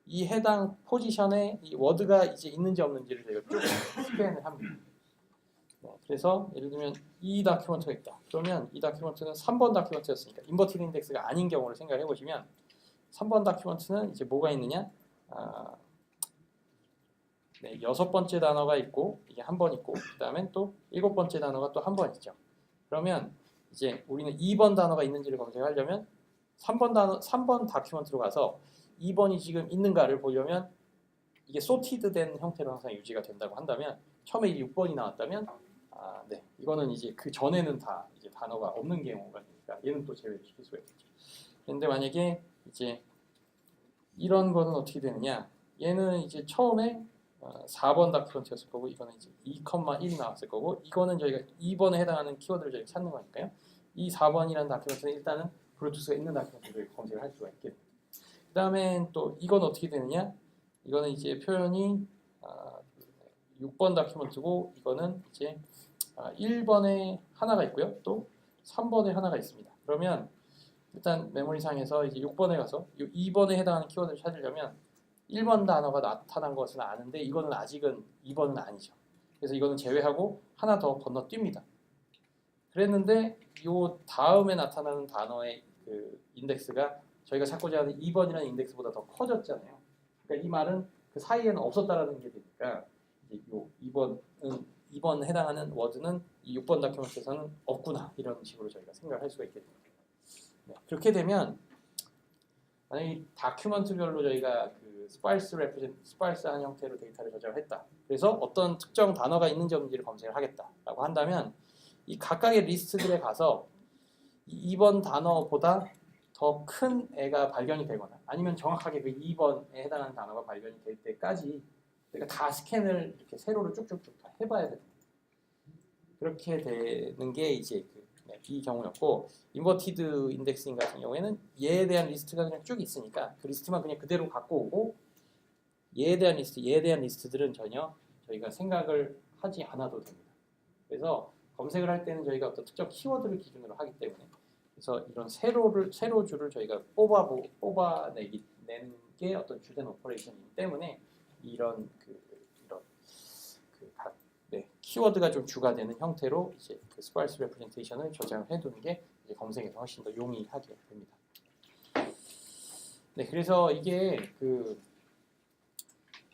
이 해당 포지션에 이 워드가 이제 있는지 없는지를 저희가 쭉 스캔을 합니다. 그래서 예를 들면 이 다큐먼트가 있다. 그러면 이 다큐먼트는 3번 다큐먼트였으니까 인버티드 인덱스가 아닌 경우를 생각해 보시면 3번 다큐먼트는 이제 뭐가 있느냐? 6번째 단어가 있고 이게 한 번 있고 그다음에 또 7번째 단어가 또 한 번 있죠. 그러면 이제 우리는 2번 단어가 있는지를 검색하려면 3번 다큐먼트로 가서 2번이 지금 있는가를 보려면 이게 소티드된 형태로 항상 유지가 된다고 한다면 처음에 이제 6번이 나왔다면 네, 이거는 이제 그 전에는 다 이제 단어가 없는 경우가 되니까 얘는 또 제외시킬 수가 있겠죠. 그런데 만약에 이제 이런 거는 어떻게 되느냐? 얘는 이제 처음에 4번 다큐먼트였을 거고 이거는 이제 2,1이 나왔을 거고 이거는 저희가 2번에 해당하는 키워드를 저희가 찾는 거니까요. 이 4번이라는 다큐먼트는 일단은 블루투스가 있는 다큐먼트를 검색을 할 수가 있겠네요. 그 다음에 또 이건 어떻게 되느냐? 이거는 이제 표현이 6번 다큐먼트고 이거는 이제 1번에 하나가 있고요. 또 3번에 하나가 있습니다. 그러면 일단 메모리상에서 이제 6번에 가서 2번에 해당하는 키워드를 찾으려면 1번 단어가 나타난 것은 아는데 이거는 아직은 2번은 아니죠. 그래서 이거는 제외하고 하나 더 건너뜁니다. 그랬는데 이 다음에 나타나는 단어의 그 인덱스가 저희가 찾고자 하는 2번이라는 인덱스보다 더 커졌잖아요. 그러니까 이 말은 그 사이에는 없었다라는 게 되니까 이제 요 2번에 해당하는 워드는 이 6번 다큐먼트에서는 없구나 이런 식으로 저희가 생각을 할 수가 있겠네요. 네, 그렇게 되면 만약에 다큐먼트별로 저희가 그 스파이스한 형태로 데이터를 저장을 했다. 그래서 어떤 특정 단어가 있는지 없는지를 검색을 하겠다라고 한다면 이 각각의 리스트들에 가서 2번 단어보다 더 큰 애가 발견이 되거나 아니면 정확하게 그 2번에 해당하는 단어가 발견이 될 때까지 우리가 다 스캔을 이렇게 세로로 쭉쭉쭉 다 해봐야 됩니다. 그렇게 되는 게 이제 이 경우였고 인버티드 인덱싱 같은 경우에는 얘에 대한 리스트가 그냥 쭉 있으니까 그 리스트만 그냥 그대로 갖고 오고 얘에 대한 리스트들은 전혀 저희가 생각을 하지 않아도 됩니다. 그래서 검색을 할 때는 저희가 어떤 특정 키워드를 기준으로 하기 때문에 그래서 이런 세로줄을 저희가 뽑아내는 게 어떤 주된 오퍼레이션이기 때문에 이런 키워드가 좀 주가 되는 형태로 이제 그 스파이스 레프레젠테이션을 저장을 해두는 게 이제 검색에서 훨씬 더 용이하게 됩니다. 네, 그래서 이게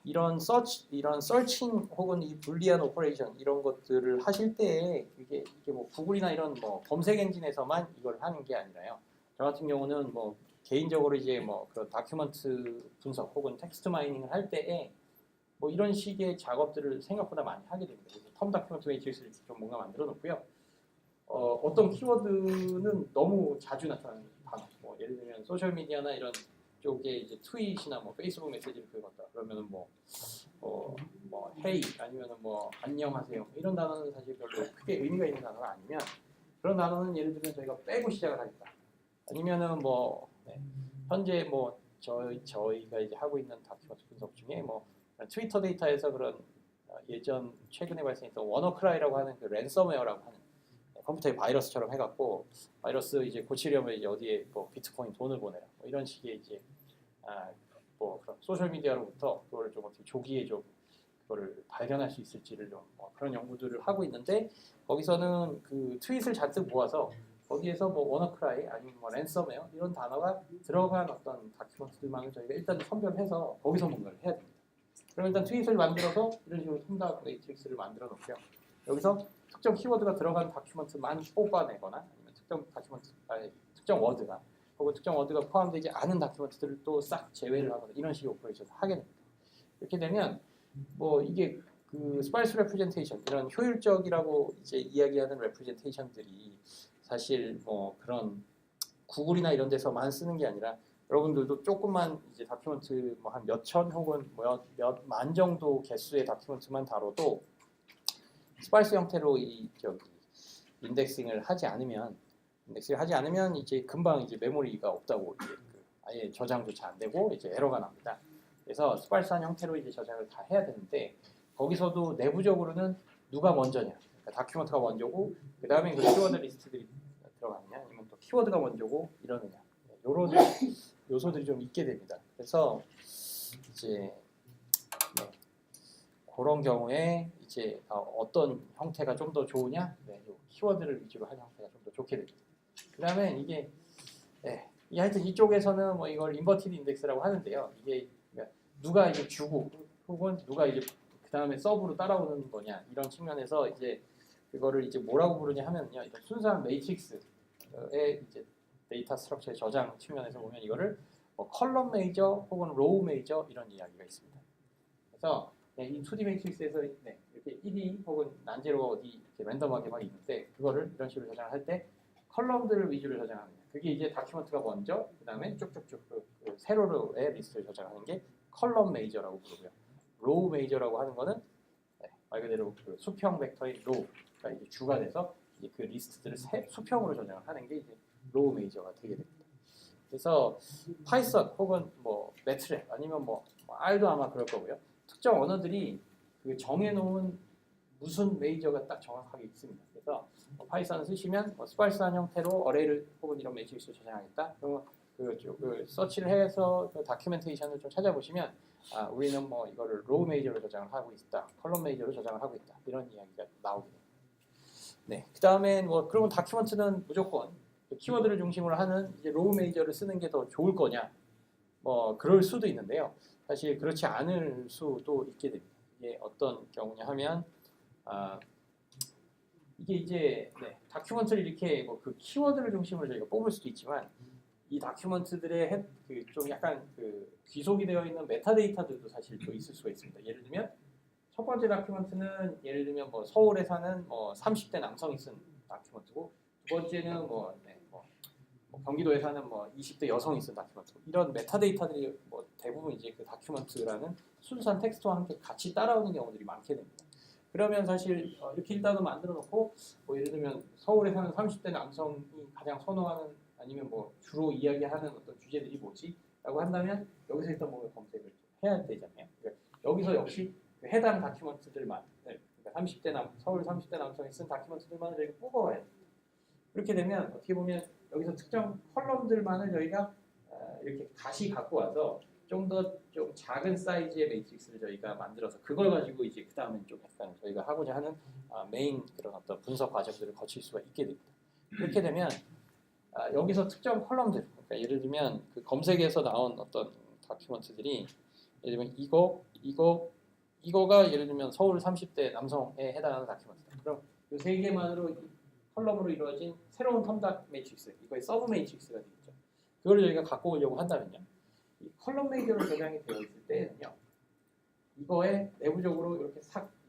이런 서칭 혹은 이 불리한 오퍼레이션 이런 것들을 하실 때 이게 뭐 구글이나 이런 뭐 검색 엔진에서만 이걸 하는 게 아니라요. 저 같은 경우는 뭐 개인적으로 이제 뭐 그런 다큐먼트 분석 혹은 텍스트 마이닝을 할 때에 뭐 이런 식의 작업들을 생각보다 많이 하게 됩니다. 그래서 텀 다큐먼트 매트릭스를 좀 뭔가 만들어 놓고요. 어떤 키워드는 너무 자주 나타나는 단어, 뭐 예를 들면 소셜 미디어나 이런 쪽에 이제 트윗이나 뭐 페이스북 메시지를 긁었다. 그러면은 뭐 헤이 아니면은 뭐 안녕하세요 이런 단어는 사실 별로 크게 의미가 있는 단어가 아니면 그런 단어는 예를 들면 저희가 빼고 시작을 하겠다. 아니면은 뭐 현재 뭐 저희가 이제 하고 있는 다큐먼트 분석 중에 뭐 트위터 데이터에서 그런 예전 최근에 발생했던 워너크라이라고 하는 그 랜섬웨어라고 하는 컴퓨터에 바이러스처럼 해갖고 바이러스 이제 고치려면 이제 어디에 뭐 비트코인 돈을 보내라 뭐 이런 식의 이제 뭐 그런 소셜 미디어로부터 그거를 좀 어떻게 조기에 좀 그거를 발견할 수 있을지를 좀 그런 연구들을 하고 있는데 거기서는 그 트윗을 잔뜩 모아서 거기에서 뭐 워너크라이 아니면 뭐 랜섬웨어 이런 단어가 들어간 어떤 다큐먼트들만을 저희가 일단 선별해서 거기서 뭔가를 해야 됩니다. 그럼 일단 트윗을 만들어서 이런 식으로 톰다 매트릭스를 만들어 놓고요. 여기서 특정 키워드가 들어간 다큐먼트만 뽑아내거나 아니면 특정 워드가 혹은 특정 워드가 포함되지 않은 다큐먼트들을 또 싹 제외를 하거나 이런 식의 오퍼레이션을 하게 됩니다. 이렇게 되면 뭐 이게 그 스파이스 레프레젠테이션 이런 효율적이라고 이제 이야기하는 레프레젠테이션들이 사실 뭐 그런 구글이나 이런 데서만 쓰는 게 아니라 여러분들도 조금만 이제 다큐먼트 뭐 한 몇천 혹은 몇 만 정도 개수의 다큐먼트만 다뤄도 스파이스 형태로 인덱싱을 하지 않으면 이제 금방 이제 메모리가 없다고 이제 아예 저장조차 안 되고 이제 에러가 납니다. 그래서 스파이스한 형태로 이제 저장을 다 해야 되는데 거기서도 내부적으로는 누가 먼저냐, 그러니까 다큐먼트가 먼저고 그 다음에 그 키워드 리스트들이 들어가느냐, 아니면 또 키워드가 먼저고 이러느냐, 이런 요소들이 좀 있게 됩니다. 그래서 이제 그런 경우에 이제 어떤 형태가 좀 더 좋으냐, 키워드를 위주로 한 형태가 좀 더 좋게 됩니다. 그 다음에 이게 하여튼 이쪽에서는 뭐 이걸 인버티드 인덱스라고 하는데요. 이게 누가 이제 주고 혹은 누가 이제 그 다음에 서브로 따라오는 거냐 이런 측면에서 이제 그거를 이제 뭐라고 부르냐 하면요, 이런 순수한 매트릭스의 이제 데이터 스트럭처의 저장 측면에서 보면 이거를 뭐 컬럼 메이저 혹은 로우 메이저 이런 이야기가 있습니다. 그래서 이 2D 매트릭스에서 이렇게 1이 혹은 난제로가 어디 이렇게 랜덤하게 막 있는데 그거를 이런 식으로 저장을 할 때 컬럼들을 위주로 저장합니다. 그게 이제 다큐먼트가 먼저 그 다음에 쭉쭉쭉 그 세로로의 리스트를 저장하는 게 컬럼 메이저라고 부르고요. 로우 메이저라고 하는 거는 말 그대로 그 수평 벡터인 로우가 이제 주가 돼서 이제 그 리스트들을 수평으로 저장을 하는 게 이제 로우 메이저가 되게 됩니다. 그래서 파이썬 혹은 뭐 매트랩 아니면 뭐 R도 아마 그럴 거고요. 특정 언어들이 그 정해놓은 무슨 메이저가 딱 정확하게 있습니다. 그래서 파이썬을 쓰시면 스팔스한 형태로 어레이를 혹은 이런 매트릭스를 저장하겠다. 그러면 그 서치를 해서 그 다큐멘테이션을 좀 찾아보시면 우리는 뭐 이거를 로우 메이저로 저장을 하고 있다, 컬럼 메이저로 저장을 하고 있다 이런 이야기가 나오게 됩니다. 네, 그 다음엔 뭐 그러면 다큐먼트는 무조건 키워드를 중심으로 하는 이제 로우 메이저를 쓰는 게 더 좋을 거냐? 뭐 그럴 수도 있는데요. 사실 그렇지 않을 수도 있게 됩니다. 이게 어떤 경우냐 하면 이게 이제 다큐먼트를 이렇게 뭐 그 키워드를 중심으로 저희가 뽑을 수도 있지만 이 다큐먼트들의 좀 약간 그 귀속이 되어 있는 메타데이터들도 사실 또 있을 수가 있습니다. 예를 들면 첫 번째 다큐먼트는 예를 들면 뭐 서울에 사는 뭐 30대 남성이 쓴 다큐먼트고 두 번째는 뭐 경기도에 사는 뭐 20대 여성이 쓴 다큐먼트고 이런 메타데이터들이 뭐 대부분 이제 그 다큐먼트라는 순수한 텍스트와 함께 같이 따라오는 경우들이 많게 됩니다. 그러면 사실 이렇게 일단은 만들어 놓고 뭐 예를 들면 서울에 사는 30대 남성이 가장 선호하는 아니면 뭐 주로 이야기하는 어떤 주제들이 뭐지? 라고 한다면 여기서 일단 뭐 검색을 해야 되잖아요. 그러니까 여기서 역시 그 해당 다큐먼트들만 그러니까 서울 30대 남성이 쓴 다큐먼트들만을 저희가 뽑아와야 됩니다. 그렇게 되면 어떻게 보면 여기서 특정 컬럼들만을 저희가 이렇게 다시 갖고 와서 좀 더 좀 작은 사이즈의 매트릭스를 저희가 만들어서 그걸 가지고 이제 그 다음엔 좀 약간 저희가 하고자 하는 메인 그런 어떤 분석 과정들을 거칠 수가 있게 됩니다. 그렇게 되면 여기서 특정 컬럼들, 그러니까 예를 들면 그 검색에서 나온 어떤 다큐먼트들이 예를 들면 이거가 예를 들면 서울 30대 남성에 해당하는 다큐먼트다. 그럼 이 세 개만으로 컬럼으로 이루어진 새로운 텀닥 매트릭스, 이거의 서브 매트릭스가 되겠죠. 그걸 저희가 갖고 오려고 한다면요. 이 컬럼 메이저로 저장이 되어 있을 때는요. 이거에 내부적으로 이렇게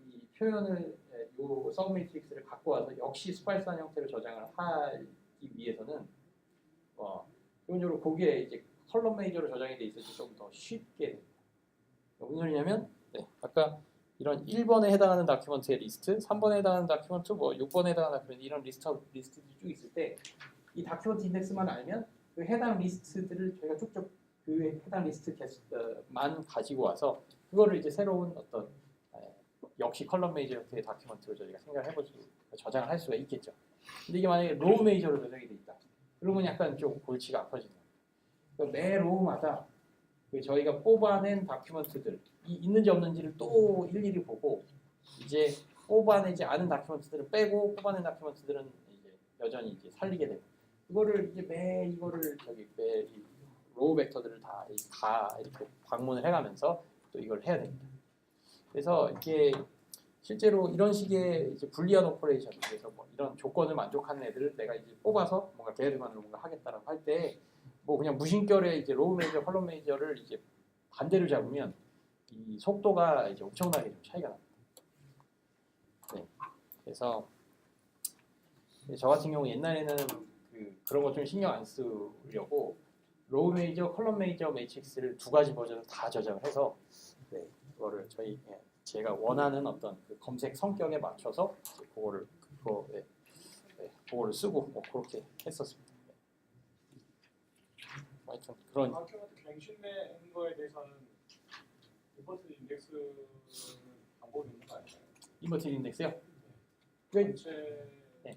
이 표현을 이 서브 매트릭스를 갖고 와서 역시 스파이스한 형태로 저장을 하기 위해서는 기본적으로 거기에 이제 컬럼 메이저로 저장이 돼 있어서 좀 더 쉽게 됩니다. 무슨 소리냐면 아까 이런 1번에 해당하는 다큐먼트의 리스트, 3번에 해당하는 다큐먼트, 뭐 6번에 해당하는 다큐먼트 이런 리스트들이 쭉 있을 때 이 다큐먼트 인덱스만 알면 그 해당 리스트들을 저희가 쭉쭉 그 해당 리스트만 가지고 와서 그거를 이제 새로운 어떤 역시 컬럼 메이저 형태의 다큐먼트로 저희가 생각을 해볼 수, 저장을 할 수가 있겠죠. 근데 이게 만약에 로우 메이저로 저장이 돼 있다. 그러면 약간 좀 골치가 아파지는 거예요. 그러니까 매 로우마다 저희가 뽑아낸 다큐먼트들 이 있는지 없는지를 또 일일이 보고 이제 뽑아내지 않은 다큐먼트들은 빼고 뽑아낸 다큐먼트들은 이제 여전히 이제 살리게 되고 이거를 이제 매 로우 벡터들을 다 이렇게 방문을 해가면서 또 이걸 해야 됩니다. 그래서 이게 실제로 이런 식의 이제 불리한 오퍼레이션, 그래서 뭐 이런 조건을 만족하는 애들을 내가 이제 뽑아서 뭔가 걔네들만으로 뭔가 하겠다라고 할 때 뭐 그냥 무심결에 이제 로우 메이저, 컬럼 메이저를 이제 반대로 잡으면 이 속도가 이제 엄청나게 좀 차이가 납니다. 네. 그래서 저 같은 경우 옛날에는 그런 거 좀 신경 안 쓰려고 로우 메이저, 컬럼 메이저 매트릭스를 두 가지 버전을 다 저장을 해서 그거를 제가 원하는 어떤 그 검색 성격에 맞춰서 그거를 쓰고 뭐 그렇게 했었습니다. 하여튼 그런 다큐멘트 갱신된 거에 대해서는 인버티드 인덱스는 방법이 있는 거 아닌가요? 인버티드 인덱스요? 전체 네.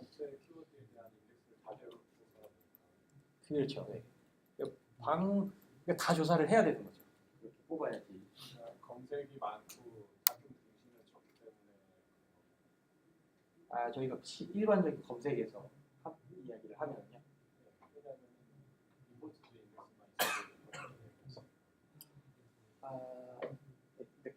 키워드에 대한 인덱스를 다 조사하니까 그렇죠. 네. 그러니까 다 조사를 해야 되는 거죠. 이렇게 뽑아야지. 검색이 많고 다큐멘트 갱신은 적기 때문에 저희가 일반적인 검색에서 이야기를 하면요. 왜냐하면 인버티드 인덱스만 있어도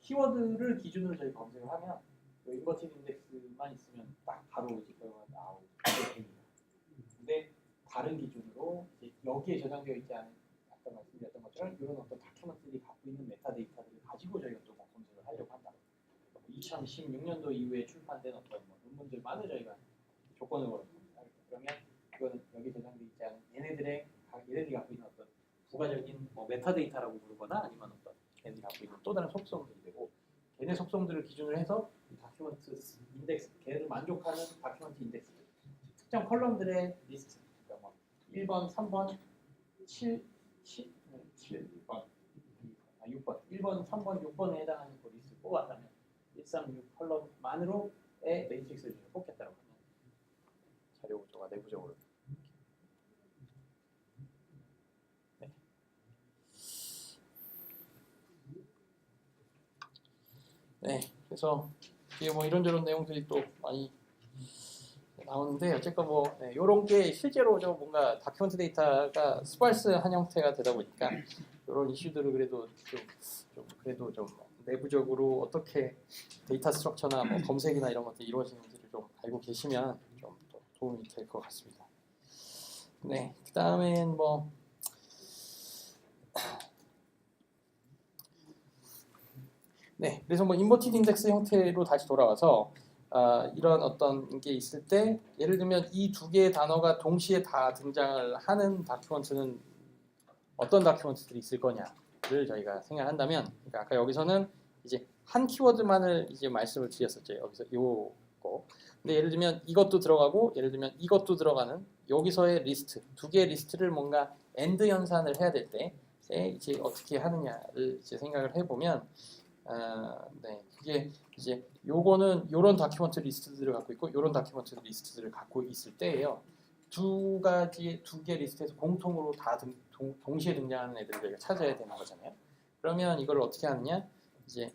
키워드를 기준으로 저희 검색을 하면 인버티드 인덱스만 있으면 딱 바로 이제 결과가 나오게 됩니다. 근데 다른 기준으로 이제 여기에 저장되어 있지 않은 아까 말씀드렸던 것처럼 이런 어떤 다큐멘터들이 갖고 있는 메타데이터들을 가지고 저희가 또 뭐 검색을 하려고 한다. 2016년도 이후에 출판된 어떤 뭐 논문들만을 저희가 조건을 걸었습니다. 그러면 이거는 여기 저장되어 있지 않은 얘네들이 갖고 있는 어떤 부가적인 뭐 메타데이터라고 부르거나 아니면 어떤 얘네들이 갖고 있는 또 다른 속성들이 되고 걔네 속성들을 기준으로 해서 이 다큐멘트 인덱스, 걔네들 만족하는 다큐멘트 인덱스 특정 컬럼들의 리스트, 그러니까 뭐 1번, 3번, 7번, 6번, 1번, 3번, 6번에 해당하는 그 리스트를 뽑았다면 136 컬럼만으로의 매트릭스를 뽑겠다고 하면 자료 구조가 내부적으로 네, 그래서 뒤에 뭐 이런저런 내용들이 또 많이 나오는데 어쨌건 뭐 이런 게 실제로 좀 뭔가 다큐멘트 데이터가 스parse한 형태가 되다 보니까 이런 이슈들을 그래도 좀 그래도 좀 내부적으로 어떻게 데이터 스트럭처나 뭐 검색이나 이런 것들이 이루어지는지를 좀 알고 계시면 좀 더 도움이 될 것 같습니다. 네, 그 다음엔 뭐 네, 그래서 뭐 인버티드 인덱스 형태로 다시 돌아와서 이런 어떤 게 있을 때 예를 들면 이 두 개의 단어가 동시에 다 등장을 하는 다큐멘트는 어떤 다큐멘트들이 있을 거냐를 저희가 생각한다면, 그러니까 아까 여기서는 이제 한 키워드만을 이제 말씀을 드렸었죠. 여기서 요거. 근데 예를 들면 이것도 들어가고 예를 들면 이것도 들어가는 여기서의 리스트, 두 개의 리스트를 뭔가 엔드 연산을 해야 될 때 이제 어떻게 하느냐를 이제 생각을 해보면. 네, 그게 이제 요거는 요런 다큐멘트 리스트들을 갖고 있고 요런 다큐멘트 리스트들을 갖고 있을 때예요. 두 개 리스트에서 공통으로 다 동시에 등장하는 애들을 저희가 찾아야 되는 거잖아요. 그러면 이걸 어떻게 하느냐? 이제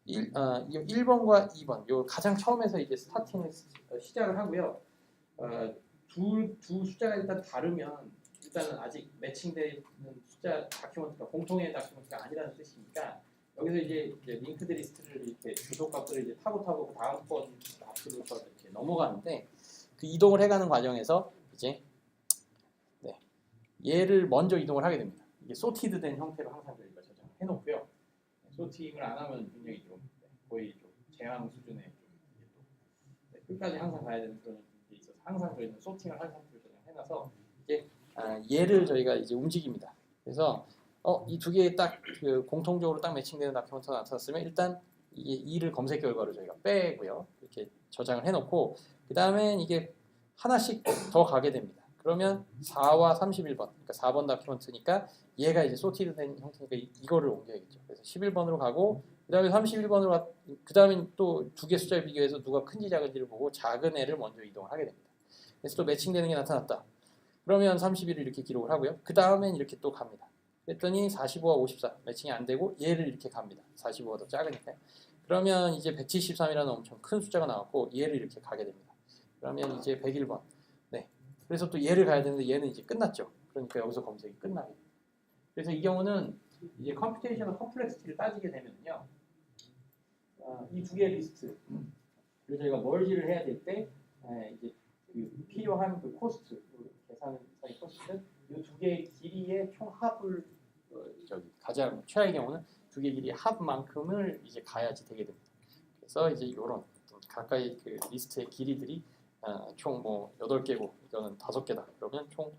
1번과 2번 요 가장 처음에서 이제 스타팅을 시작을 하고요. 두 숫자가 일단 다르면 일단은 아직 매칭되는 숫자 다큐멘트가 공통의 다큐멘트가 아니라는 뜻이니까 여기서 이제 링크드 리스트를 이렇게 주소 값들을 이제 타고 그 다음 번 값으로서 이렇게 넘어가는데 그 이동을 해가는 과정에서 이제 얘를 먼저 이동을 하게 됩니다. 이게 소티드된 형태로 항상 저희가 저장을 해놓고요. 소팅을 안 하면 굉장히 좀 거의 좀 재앙 수준의 끝까지 항상 가야 되는 그런 게 있어서 항상 저희는 소팅을 한 상태로 저장해놔서 이제 얘를 저희가 이제 움직입니다. 그래서 이 두 개의 딱 그 공통적으로 딱 매칭되는 다큐멘트가 나타났으면 일단 이를 검색 결과로 저희가 빼고요. 이렇게 저장을 해놓고 그 다음엔 이게 하나씩 더 가게 됩니다. 그러면 4와 31번, 그러니까 4번 다큐멘트니까 얘가 이제 소티드된 형태니까 이거를 옮겨야겠죠. 그래서 11번으로 가고 그 다음에 31번으로 그 다음에 또 두 개 숫자를 비교해서 누가 큰지 작은지를 보고 작은 애를 먼저 이동을 하게 됩니다. 그래서 또 매칭되는 게 나타났다. 그러면 31을 이렇게 기록을 하고요. 그 다음엔 이렇게 또 갑니다. 그랬더니 45와 54 매칭이 안 되고 얘를 이렇게 갑니다. 45가 더 작으니까요. 그러면 이제 173이라는 엄청 큰 숫자가 나왔고 얘를 이렇게 가게 됩니다. 그러면 이제 101번. 네. 그래서 또 얘를 가야 되는데 얘는 이제 끝났죠. 그러니까 여기서 검색이 끝나게 됩니다. 그래서 이 경우는 이제 컴퓨테이셔널 컴플렉시티를 따지게 되면요. 이 두 개의 리스트를 저희가 멀지를 해야 될 때 이제 그 필요한 그 코스트, 계산의 코스트는 이 두 개의 길이의 총 합을 가장 최하의 경우는 두 개 길이의 합만큼을 이제 가야지 되게 됩니다. 그래서 이제 이런 가까이 그 리스트의 길이들이 총 뭐 8개고 이거는 5개다. 그러면 총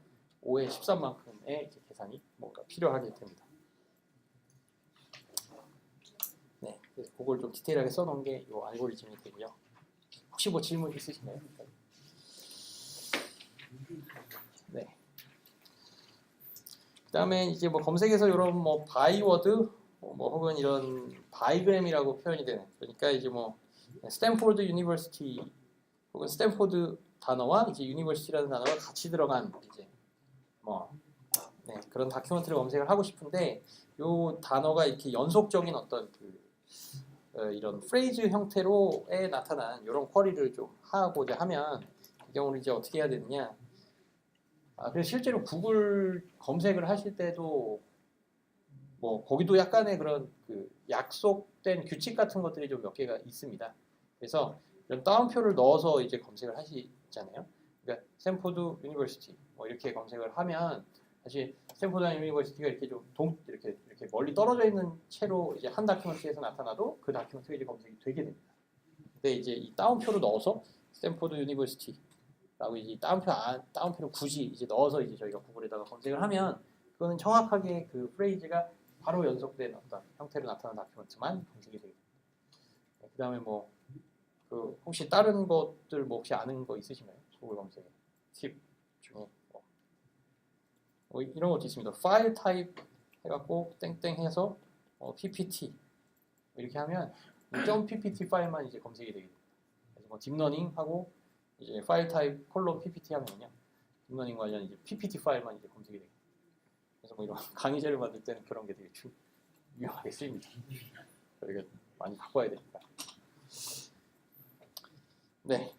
5의 13만큼의 이제 계산이 뭔가 필요하게 됩니다. 네, 그래서 그걸 좀 디테일하게 써놓은 게 이 알고리즘이 되고요. 혹시 뭐 질문 있으신가요? 네. 그다음에 이제 뭐 검색에서 이런 뭐 바이워드 뭐 혹은 이런 바이그램이라고 표현이 되는, 그러니까 이제 뭐 스탠포드 유니버시티 혹은 스탠포드 단어와 이제 유니버시티라는 단어가 같이 들어간 이제 뭐 그런 다큐멘터리 검색을 하고 싶은데 이 단어가 이렇게 연속적인 어떤 이런 프레이즈 형태로에 나타난 이런 쿼리를 좀 하고자 하면 이 경우는 이제 어떻게 해야 되느냐? 그래서 실제로 구글 검색을 하실 때도 뭐 거기도 약간의 그런 그 약속된 규칙 같은 것들이 좀 몇 개가 있습니다. 그래서 이런 따옴표를 넣어서 이제 검색을 하시잖아요. 그러니까 스탠포드 유니버시티 뭐 이렇게 검색을 하면 사실 스탠포드 유니버시티가 이렇게 좀 이렇게 멀리 떨어져 있는 채로 이제 한 다큐멘트에서 나타나도 그 다큐멘트가 이제 검색이 되게 됩니다. 근데 이제 이 따옴표로 넣어서 스탠포드 유니버시티라고 이제 따옴표를 굳이 이제 넣어서 이제 저희가 구글에다가 검색을 하면 그거는 정확하게 그 프레이즈가 바로 연속된 어떤 형태로 나타나는 다큐멘트만 검색이 되게 됩니다. 네, 그다음에 뭐 그 혹시 다른 것들 뭐 혹시 아는 거 있으신가요? 구글 검색에 팁 중에 뭐 이런 것도 있습니다. 파일 타입 해갖고 땡땡 해서 PPT 이렇게 하면 .ppt 파일만 이제 검색이 되게 됩니다. 그래서 뭐 딥러닝 하고 이제 파일 타입 콜로 PPT 하면요 딥러닝 관련 이제 PPT 파일만 이제 검색이 되게 됩니다. 그래서 뭐 이런 강의제를 만들 때는 그런 게 되게 유용하게 쓰입니다. 저희가 많이 바꿔야 되니까. 네.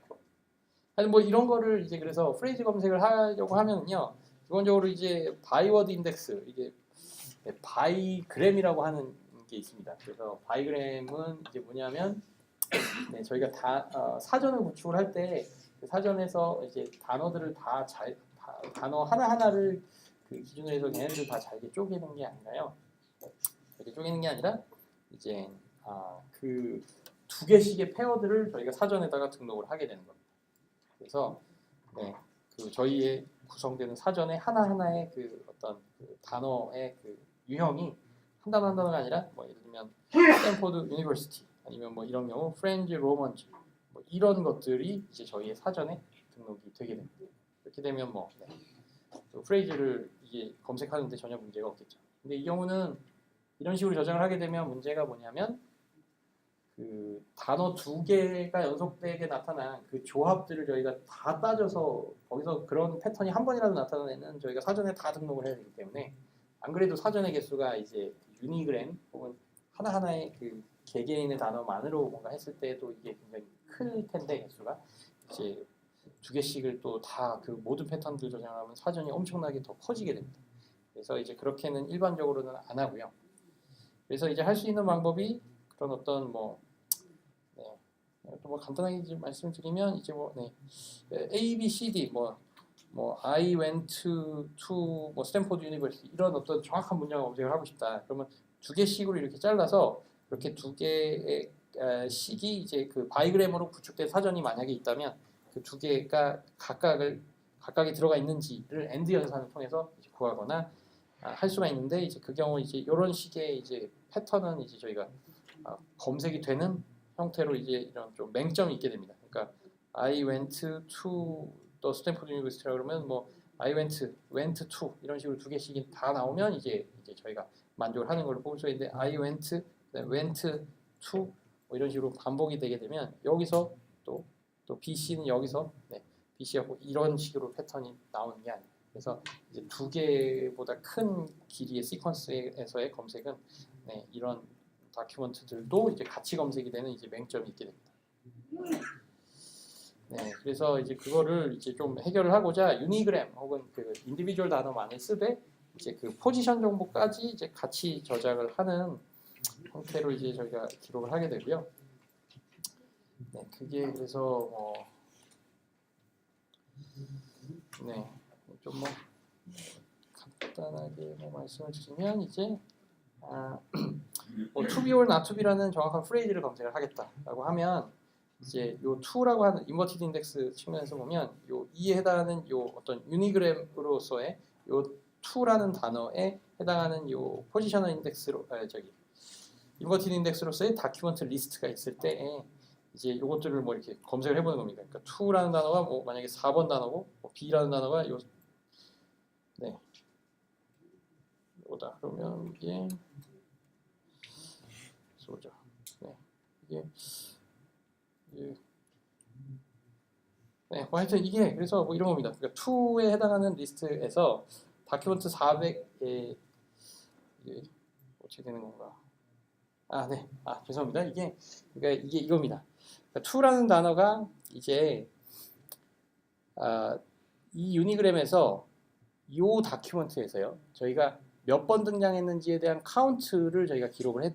하여튼 뭐 이런 거를 이제 그래서 프레이즈 검색을 하려고 하면은요, 기본적으로 이제 바이워드 인덱스, 이게 바이그램이라고 하는 게 있습니다. 그래서 바이그램은 이제 뭐냐면, 네, 저희가 사전을 구축을 할 때 그 사전에서 이제 단어들을 단어 하나하나를 그 기준으로 해서 걔네들 다 잘게 쪼개는 게 아니라요. 이렇게 쪼개는 게 아니라 이제 그 두 개씩의 페어들을 저희가 사전에다가 등록을 하게 되는 겁니다. 그래서 네, 그 저희의 구성되는 사전에 하나하나의 그 어떤 그 단어의 그 유형이 한 단어 한 단어가 아니라 뭐 예를 들면 스탠포드 유니버시티 아니면 뭐 이런 경우 프렌즈 로먼즈 뭐 이런 것들이 이제 저희의 사전에 등록이 되게 됩니다. 이렇게 되면 뭐 네, 그 프레이즈를 이게 검색하는데 전혀 문제가 없겠죠. 근데 이 경우는 이런 식으로 저장을 하게 되면 문제가 뭐냐면 그 단어 두 개가 연속되게 나타난 그 조합들을 저희가 다 따져서 거기서 그런 패턴이 한 번이라도 나타나는 저희가 사전에 다 등록을 해야 되기 때문에 안 그래도 사전의 개수가 이제 유니그램 혹은 하나하나의 그 개개인의 단어만으로 뭔가 했을 때도 이게 굉장히 클 텐데 개수가 이제 두 개씩을 또 다 그 모든 패턴들 저장하면 사전이 엄청나게 더 커지게 됩니다. 그래서 이제 그렇게는 일반적으로는 안 하고요. 그래서 이제 할 수 있는 방법이 그런 어떤 뭐 또 뭐 간단하게 이제 말씀을 드리면 이제 뭐 A, B, C, D 뭐 I went to 뭐 스탠포드 유니버시티 이런 어떤 정확한 문장 검색을 하고 싶다. 그러면 두 개씩으로 이렇게 잘라서 이렇게 두 개의 식이 이제 그 바이그램으로 구축된 사전이 만약에 있다면 그 두 개가 각각이 들어가 있는지를 엔드 연산을 통해서 이제 구하거나 할 수가 있는데 이제 그 경우 이제 이런 식의 이제 패턴은 이제 저희가 검색이 되는 형태로 이제 이런 좀 맹점이 있게 됩니다. 그러니까 I went to 또 스탠포드 유니버시티라 그러면 뭐 I went to 이런 식으로 두 개씩이 다 나오면 이제 저희가 만족을 하는 걸로 뽑을 수가 있는데 I went to 뭐 이런 식으로 반복이 되게 되면 여기서 또 BC는 여기서 BC하고 이런 식으로 패턴이 나오는 게 아니에요. 그래서 이제 두 개보다 큰 길이의 시퀀스에서의 검색은 이런 다큐멘트들도 이제 같이 검색이 되는 이제 맹점이 있게 됩니다. 네, 그래서 이제 그거를 이제 좀 해결을 하고자 유니그램 혹은 그 인디비주얼 단어만을 쓰되 이제 그 포지션 정보까지 이제 같이 저장을 하는 형태로 이제 저희가 기록을 하게 되고요. 네, 그게 그래서 좀 뭐 간단하게 말씀을 드리면 이제 뭐 to be or not to be라는 정확한 프레이즈를 검색을 하겠다라고 하면 이제 요 to라고 하는 인버티드 인덱스 측면에서 보면 요 이에 해당하는 요 어떤 유니그램으로서의 요 to라는 단어에 해당하는 요 포지셔널 인덱스로 인버티드 인덱스로서의 다큐멘트 리스트가 있을 때 이제 요것들을 뭐 이렇게 검색을 해보는 겁니다. 그러니까 to라는 단어가 뭐 만약에 4번 단어고 B라는 단어가 요다 그러면 이게 보죠. 뭐 하여튼 이게 그래서 뭐 이런 겁니다. 그러니까 to에 해당하는 리스트에서 다큐멘트 400에 이게 어떻게 되는 건가? 죄송합니다. 그러니까 이게 이겁니다. 그러니까 to라는 단어가 이제 이 유니그램에서 이 다큐멘트에서요. 저희가 몇 번 등장했는지에 대한 카운트를 저희가 기록을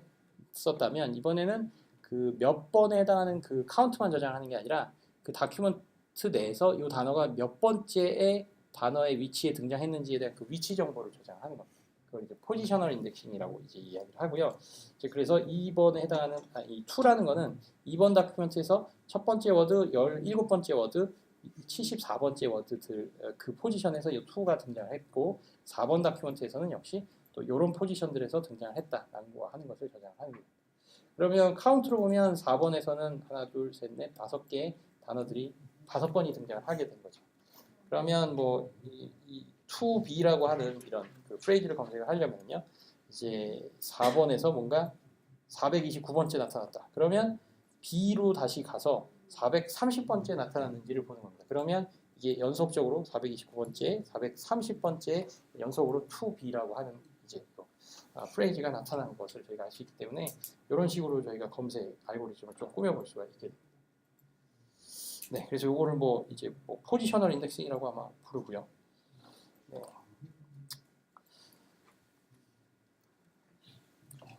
했었다면 이번에는 그 몇 번에 해당하는 그 카운트만 저장하는 게 아니라 그 다큐멘트 내에서 이 단어가 몇 번째의 단어의 위치에 등장했는지에 대한 그 위치 정보를 저장하는 겁니다. 그걸 이제 포지셔널 인덱싱이라고 이제 이야기를 하고요. 이제 그래서 2번에 해당하는 이 to라는 거는 2번 다큐멘트에서 첫 번째 워드, 17번째 워드, 74번째 워드들 그 포지션에서 이 to가 등장했고 4번 다큐멘트에서는 역시 또 이런 포지션들에서 등장했다라는 거 하는 것을 저장하는 겁니다. 그러면 카운트로 보면 4번에서는 하나, 둘, 셋, 넷, 5개의 단어들이 5번이 등장을 하게 된 거죠. 그러면 뭐 이 tobe라고 하는 이런 그 프레이즈를 검색을 하려면요, 이제 4번에서 뭔가 429번째 나타났다. 그러면 B로 다시 가서 430번째 나타났는지를 보는 겁니다. 그러면 이게 연속적으로 429번째, 430번째 연속으로 tobe라고 하는 이제 또 프레이즈가 나타나는 것을 저희가 알 수 있기 때문에 이런 식으로 저희가 검색 알고리즘을 좀 꾸며볼 수가 있게 됩니다. 네, 그래서 이거를 뭐 이제 뭐 포지셔널 인덱싱이라고 아마 부르고요. 네.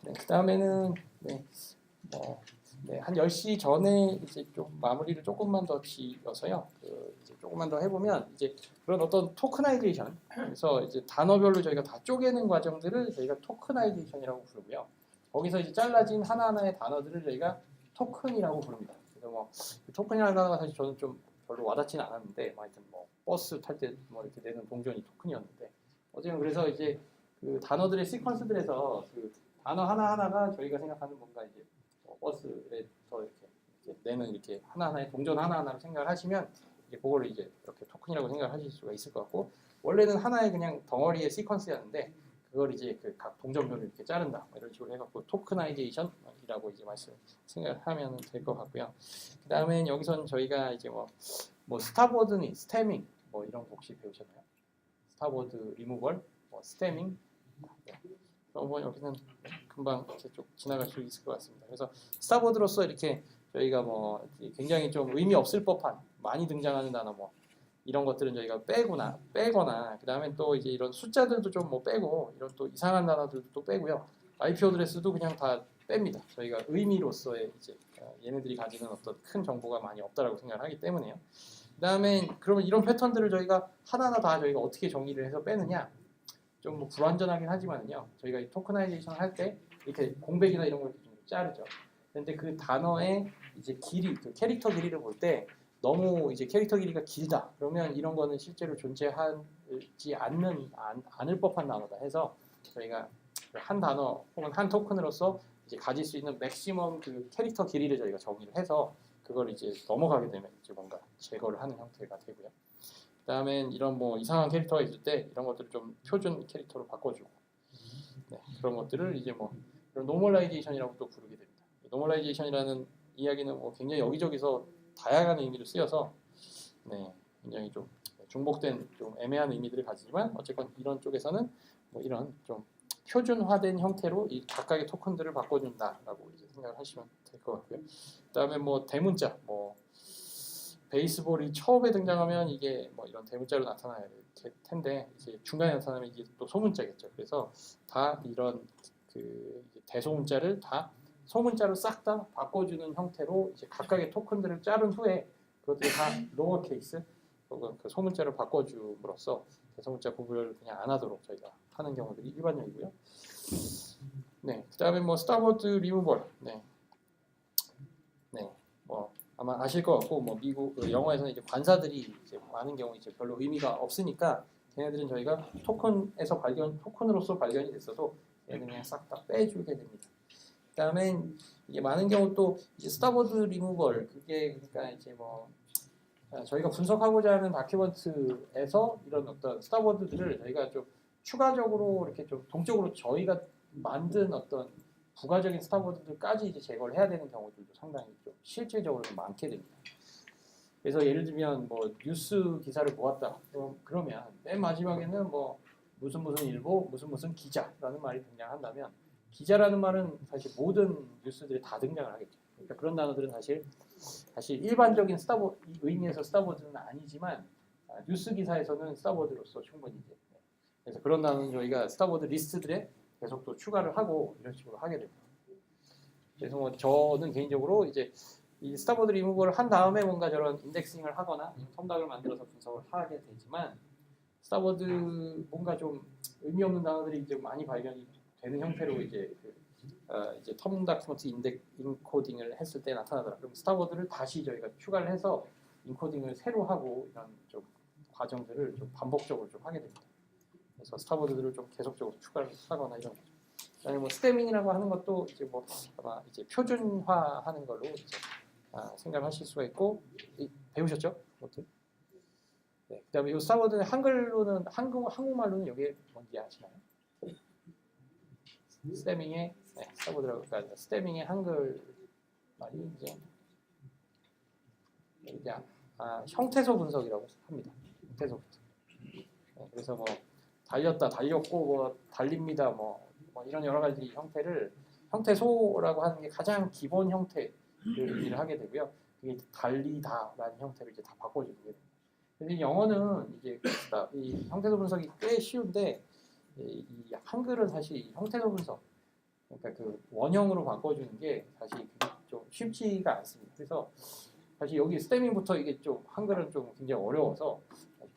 네, 그 다음에는 한 10시 전에 이제 좀 마무리를 조금만 더 지어서요. 이제 조금만 더 해보면 이제 그런 어떤 토크나이제이션, 그래서 이제 단어별로 저희가 다 쪼개는 과정들을 저희가 토크나이제이션이라고 부르고요. 거기서 이제 잘라진 하나하나의 단어들을 저희가 토큰이라고 부릅니다. 그래서 뭐 토큰이라는 단어가 사실 저는 좀 별로 와닿지는 않았는데, 하여튼 뭐 버스 탈 때 뭐 이렇게 내는 동전이 토큰이었는데, 어쨌든 그래서 이제 그 단어들의 시퀀스들에서 그 단어 하나하나가 저희가 생각하는 뭔가 이제 버스에서 이렇게 내는 이렇게 하나하나의 동전 하나하나를 생각을 하시면 이제 그거를 이제 이렇게 토큰이라고 생각을 하실 수가 있을 것 같고, 원래는 하나의 그냥 덩어리의 시퀀스였는데 그걸 이제 그 각 동전별로 이렇게 자른다 이런 식으로 해갖고 토크나이제이션이라고 이제 생각을 하면 될 것 같고요. 그 다음엔 여기서는 저희가 이제 뭐 스탑워드니 스태밍 뭐 이런 거 혹시 배우셨나요? 스탑워드 리무벌, 뭐 스태밍. 네. 뭐 여기는 금방 이렇게 좀 지나갈 수 있을 것 같습니다. 그래서 스타워드로서 이렇게 저희가 뭐 굉장히 좀 의미 없을 법한 많이 등장하는 단어 뭐 이런 것들은 저희가 빼거나 그 다음에 또 이제 이런 숫자들도 좀 뭐 빼고 이런 또 이상한 단어들도 또 빼고요. IP 어드레스도 그냥 다 뺍니다. 저희가 의미로서의 이제 얘네들이 가지는 어떤 큰 정보가 많이 없다라고 생각을 하기 때문에요. 그 다음에 그러면 이런 패턴들을 저희가 하나하나 다 저희가 어떻게 정의를 해서 빼느냐? 좀 뭐 불완전하긴 하지만요. 저희가 이 토크나이제이션을 할 때 이렇게 공백이나 이런 걸 좀 자르죠. 그런데 그 단어의 이제 길이, 그 캐릭터 길이를 볼 때 너무 이제 캐릭터 길이가 길다. 그러면 이런 거는 실제로 존재하지 않을 법한 단어다 해서 저희가 한 단어 혹은 한 토큰으로서 이제 가질 수 있는 맥시멈 그 캐릭터 길이를 저희가 정의를 해서 그걸 이제 넘어가게 되면 이제 뭔가 제거를 하는 형태가 되고요. 그다음엔 이런 뭐 이상한 캐릭터가 있을 때 이런 것들을 좀 표준 캐릭터로 바꿔주고, 네, 그런 것들을 이제 뭐 이런 노멀라이제이션이라고 또 부르게 됩니다. 노멀라이제이션이라는 이야기는 뭐 굉장히 여기저기서 다양한 의미로 쓰여서 네, 굉장히 좀 중복된 좀 애매한 의미들을 가지지만 어쨌건 이런 쪽에서는 뭐 이런 좀 표준화된 형태로 이 각각의 토큰들을 바꿔준다라고 이제 생각을 하시면 될 것 같고요. 그다음에 뭐 대문자, 뭐 베이스볼이 처음에 등장하면 이게 뭐 이런 대문자로 나타나야 될 텐데 이제 중간에 나타나면 이게 또 소문자겠죠. 그래서 다 이런 그 대소문자를 다 소문자로 싹 다 바꿔주는 형태로 이제 각각의 토큰들을 자른 후에 그것들이 다 로어 케이스 혹은 그 소문자로 바꿔줌으로써 대소문자 구분을 그냥 안 하도록 저희가 하는 경우들이 일반적이고요. 네, 그다음에 뭐 스타워드 리무벌, 네, 뭐 아마 아실 것 같고 뭐 미국 영화에서는 이제 관사들이 이제 많은 경우 이제 별로 의미가 없으니까 걔네들은 저희가 토큰으로서 발견이 됐어도 얘는 그냥 싹 다 빼주게 됩니다. 그다음에 이게 많은 경우 또 이제 스타워드 리무벌 그게 그러니까 이제 뭐 저희가 분석하고자 하는 다큐먼트에서 이런 어떤 스타워드들을 저희가 좀 추가적으로 이렇게 좀 동적으로 저희가 만든 어떤 부가적인 스타워드들까지 이제 제거를 해야 되는 경우들도 상당히 좀 실질적으로 좀 많게 됩니다. 그래서 예를 들면 뭐 뉴스 기사를 모았다. 그러면 맨 마지막에는 뭐 무슨 일보, 무슨 기자라는 말이 등장한다면 기자라는 말은 사실 모든 뉴스들이 다 등장을 하겠죠. 그러니까 그런 단어들은 사실 일반적인 의미에서 스타워드는 아니지만 뉴스 기사에서는 스타워드로서 충분히 이제 그래서 그런 단어는 저희가 스타워드 리스트들에 계속 또 추가를 하고 이런 식으로 하게 됩니다. 그래서 뭐 저는 개인적으로 이제 이 스타보드 리무버를 한 다음에 뭔가 저런 인덱싱을 하거나 텀닥을 만들어서 분석을 하게 되지만 스타보드 뭔가 좀 의미 없는 단어들이 이제 많이 발견이 되는 형태로 이제 이제 텀 다큐먼트 인코딩을 했을 때 나타나더라. 그럼 스타보드를 다시 저희가 추가를 해서 인코딩을 새로 하고 이런 좀 과정들을 좀 반복적으로 좀 하게 됩니다. 그래서 스타보드들을 좀 계속적으로 추가를 하거나 이런 거죠. 그다음에 뭐 스태밍이라고 하는 것도 이제 뭐 아마 이제 표준화하는 걸로 이제 생각하실 수가 있고 배우셨죠? 그것도. 네. 그다음에 이 스타보드는 한글로는 한국말로는 여기 뭔지 아시나요? 스태밍의 스타보드라고 그러니까 스태밍의 한글 말이 이제 그냥 형태소 분석이라고 합니다. 형태소 분석. 네, 그래서 뭐 달렸다, 달렸고 뭐 달립니다, 뭐 이런 여러 가지 형태를 형태소라고 하는 게 가장 기본 형태를 의미를 하게 되고요. 그게 달리다라는 형태를 이제 다 바꿔주게 됩니다. 그래서 영어는 이제 이 형태소 분석이 꽤 쉬운데 이 한글은 사실 형태소 분석, 그러니까 그 원형으로 바꿔주는 게 사실 좀 쉽지가 않습니다. 그래서 사실 여기 스태밍부터 이게 좀 한글은 좀 굉장히 어려워서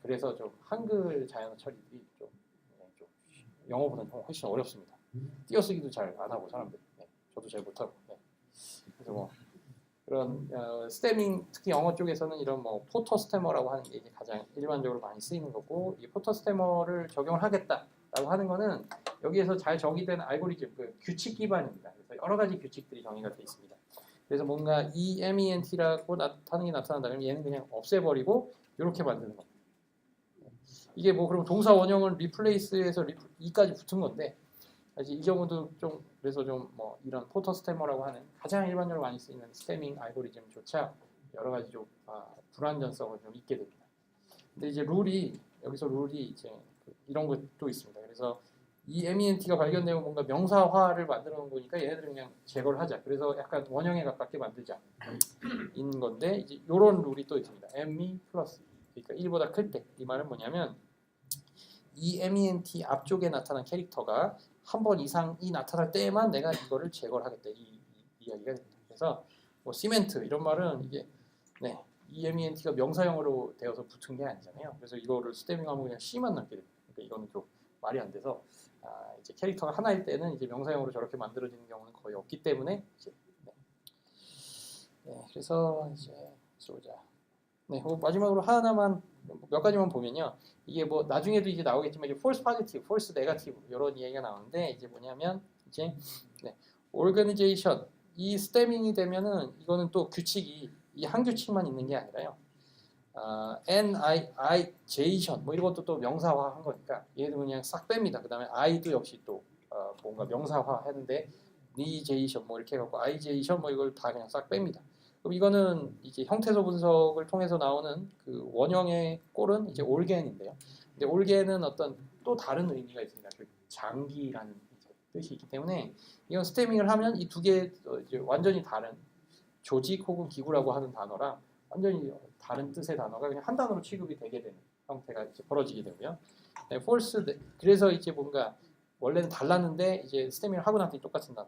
그래서 좀 한글 자연어 처리들이 좀 영어보다는 훨씬 어렵습니다. 띄어쓰기도 잘 안 하고 사람들이 저도 잘 못하고 그래서 뭐 그런 스태밍 특히 영어 쪽에서는 이런 뭐 포터 스태머라고 하는 게 이제 가장 일반적으로 많이 쓰이는 거고 이 포터 스태머를 적용을 하겠다라고 하는 거는 여기에서 잘 정의된 알고리즘 그 규칙 기반입니다. 그래서 여러 가지 규칙들이 정의가 되어 있습니다. 그래서 뭔가 EMENT라고 하는 게 나타난다면 얘는 그냥 없애버리고 이렇게 만드는 겁니다. 이게 뭐 그럼 동사 원형은 리플레이스에서 이까지 붙은 건데 사실 이 경우도 좀 그래서 좀 뭐 이런 포터 스태머라고 하는 가장 일반적으로 많이 쓰이는 스태밍 알고리즘조차 여러 가지 좀 불완전성을 좀 있게 됩니다. 근데 이제 여기서 룰이 이제 이런 것도 있습니다. 그래서 이 MENT가 발견되면 뭔가 명사화를 만들어 놓은 거니까 얘네들은 그냥 제거를 하자. 그래서 약간 원형에 가깝게 만들자. 인 건데 이제 이런 룰이 또 있습니다. ME 플러스 그러니까 1보다 클 때. 이 말은 뭐냐면 이 MENT 앞쪽에 나타난 캐릭터가 한 번 이상이 나타날 때에만 내가 이거를 제거를 하겠다. 이 이야기가 됩니다. 그래서 뭐 시멘트 이런 말은 이게 이 MENT가 명사형으로 되어서 붙은 게 아니잖아요. 그래서 이거를 스태밍하면 그냥 C만 남게 됩니다. 그러니까 이거는 좀 말이 안 돼서 이제 캐릭터가 하나일 때는 이제 명사형으로 저렇게 만들어지는 경우는 거의 없기 때문에 이제 그래서 이제 쏘자. 마지막으로 하나만 몇 가지만 보면요. 이게 뭐 나중에도 이제 나오겠지만 이제 false positive, false negative 이런 이야기가 나오는데 이제 뭐냐면 이제 organization 이 스태밍이 되면은 이거는 또 규칙이 이 한 규칙만 있는 게 아니라요. N-I-J-tion 뭐 이런 것도 또 명사화한 거니까 얘도 그냥 싹 뺍니다. 그다음에 I도 역시 또 뭔가 명사화했는데 Ni-J-tion 뭐 이렇게 해갖고 I-J-tion 뭐 이걸 다 그냥 싹 뺍니다. 그럼 이거는 이제 형태소 분석을 통해서 나오는 그 원형의 꼴은 이제 올겐인데요. 근데 올겐은 어떤 또 다른 의미가 있습니다. 그 장기라는 뜻이 있기 때문에 이건 스태밍을 하면 이 두 개 완전히 다른 조직 혹은 기구라고 하는 단어랑 완전히 다른 뜻의 단어가 그냥 한 단어로 취급이 되게 되는 형태가 이제 벌어지게 되고요. false 그래서 이제 뭔가 원래는 달랐는데 이제 스태밍을 하고 나더니 똑같은 단어.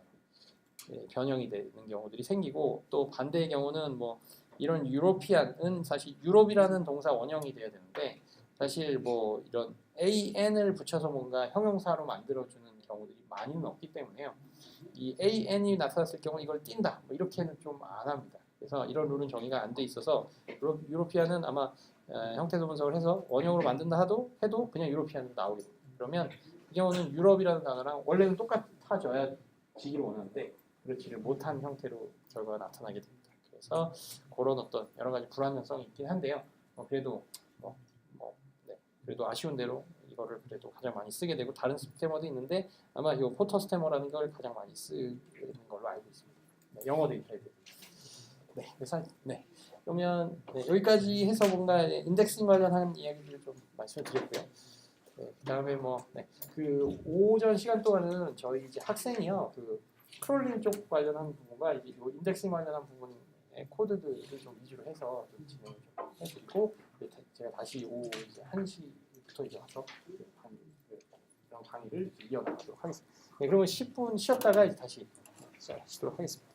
변형이 되는 경우들이 생기고 또 반대의 경우는 뭐 이런 유로피안은 사실 유럽이라는 동사 원형이 돼야 되는데 사실 뭐 이런 an을 붙여서 뭔가 형용사로 만들어주는 경우들이 많이는 없기 때문에요. 이 an이 나타났을 경우 이걸 띈다 뭐 이렇게는 좀 안 합니다. 그래서 이런 룰은 정의가 안 돼 있어서 유로피안은 아마 형태소 분석을 해서 원형으로 만든다 해도 그냥 유로피안으로 나오게 됩니다. 그러면 이 경우는 유럽이라는 단어랑 원래는 똑같아져야 지기를 원하는데 그렇지를 못한 형태로 결과가 나타나게 됩니다. 그래서 그런 어떤 여러 가지 불안정성이 있긴 한데요. 그래도 그래도 아쉬운 대로 이거를 그래도 가장 많이 쓰게 되고 다른 스태머도 있는데 아마 이 포터 스태머라는 걸 가장 많이 쓰는 걸로 알고 있습니다. 영어 데이터에 그래서 그러면 여기까지 해서 뭔가 인덱싱 관련한 이야기들을 좀 말씀을 드렸고요. 그다음에 그 오전 시간 동안은 저희 이제 학생이요 그 크롤링 쪽 관련한 부분과 이제 인덱싱 관련한 부분의 코드들을 좀 위주로 해서 좀 진행을 좀 해드리고 제가 다시 오후 이제 1시부터 이제 와서 그런 강의를 이어나가도록 하겠습니다. 그러면 10분 쉬었다가 이제 다시 시작하도록 하겠습니다.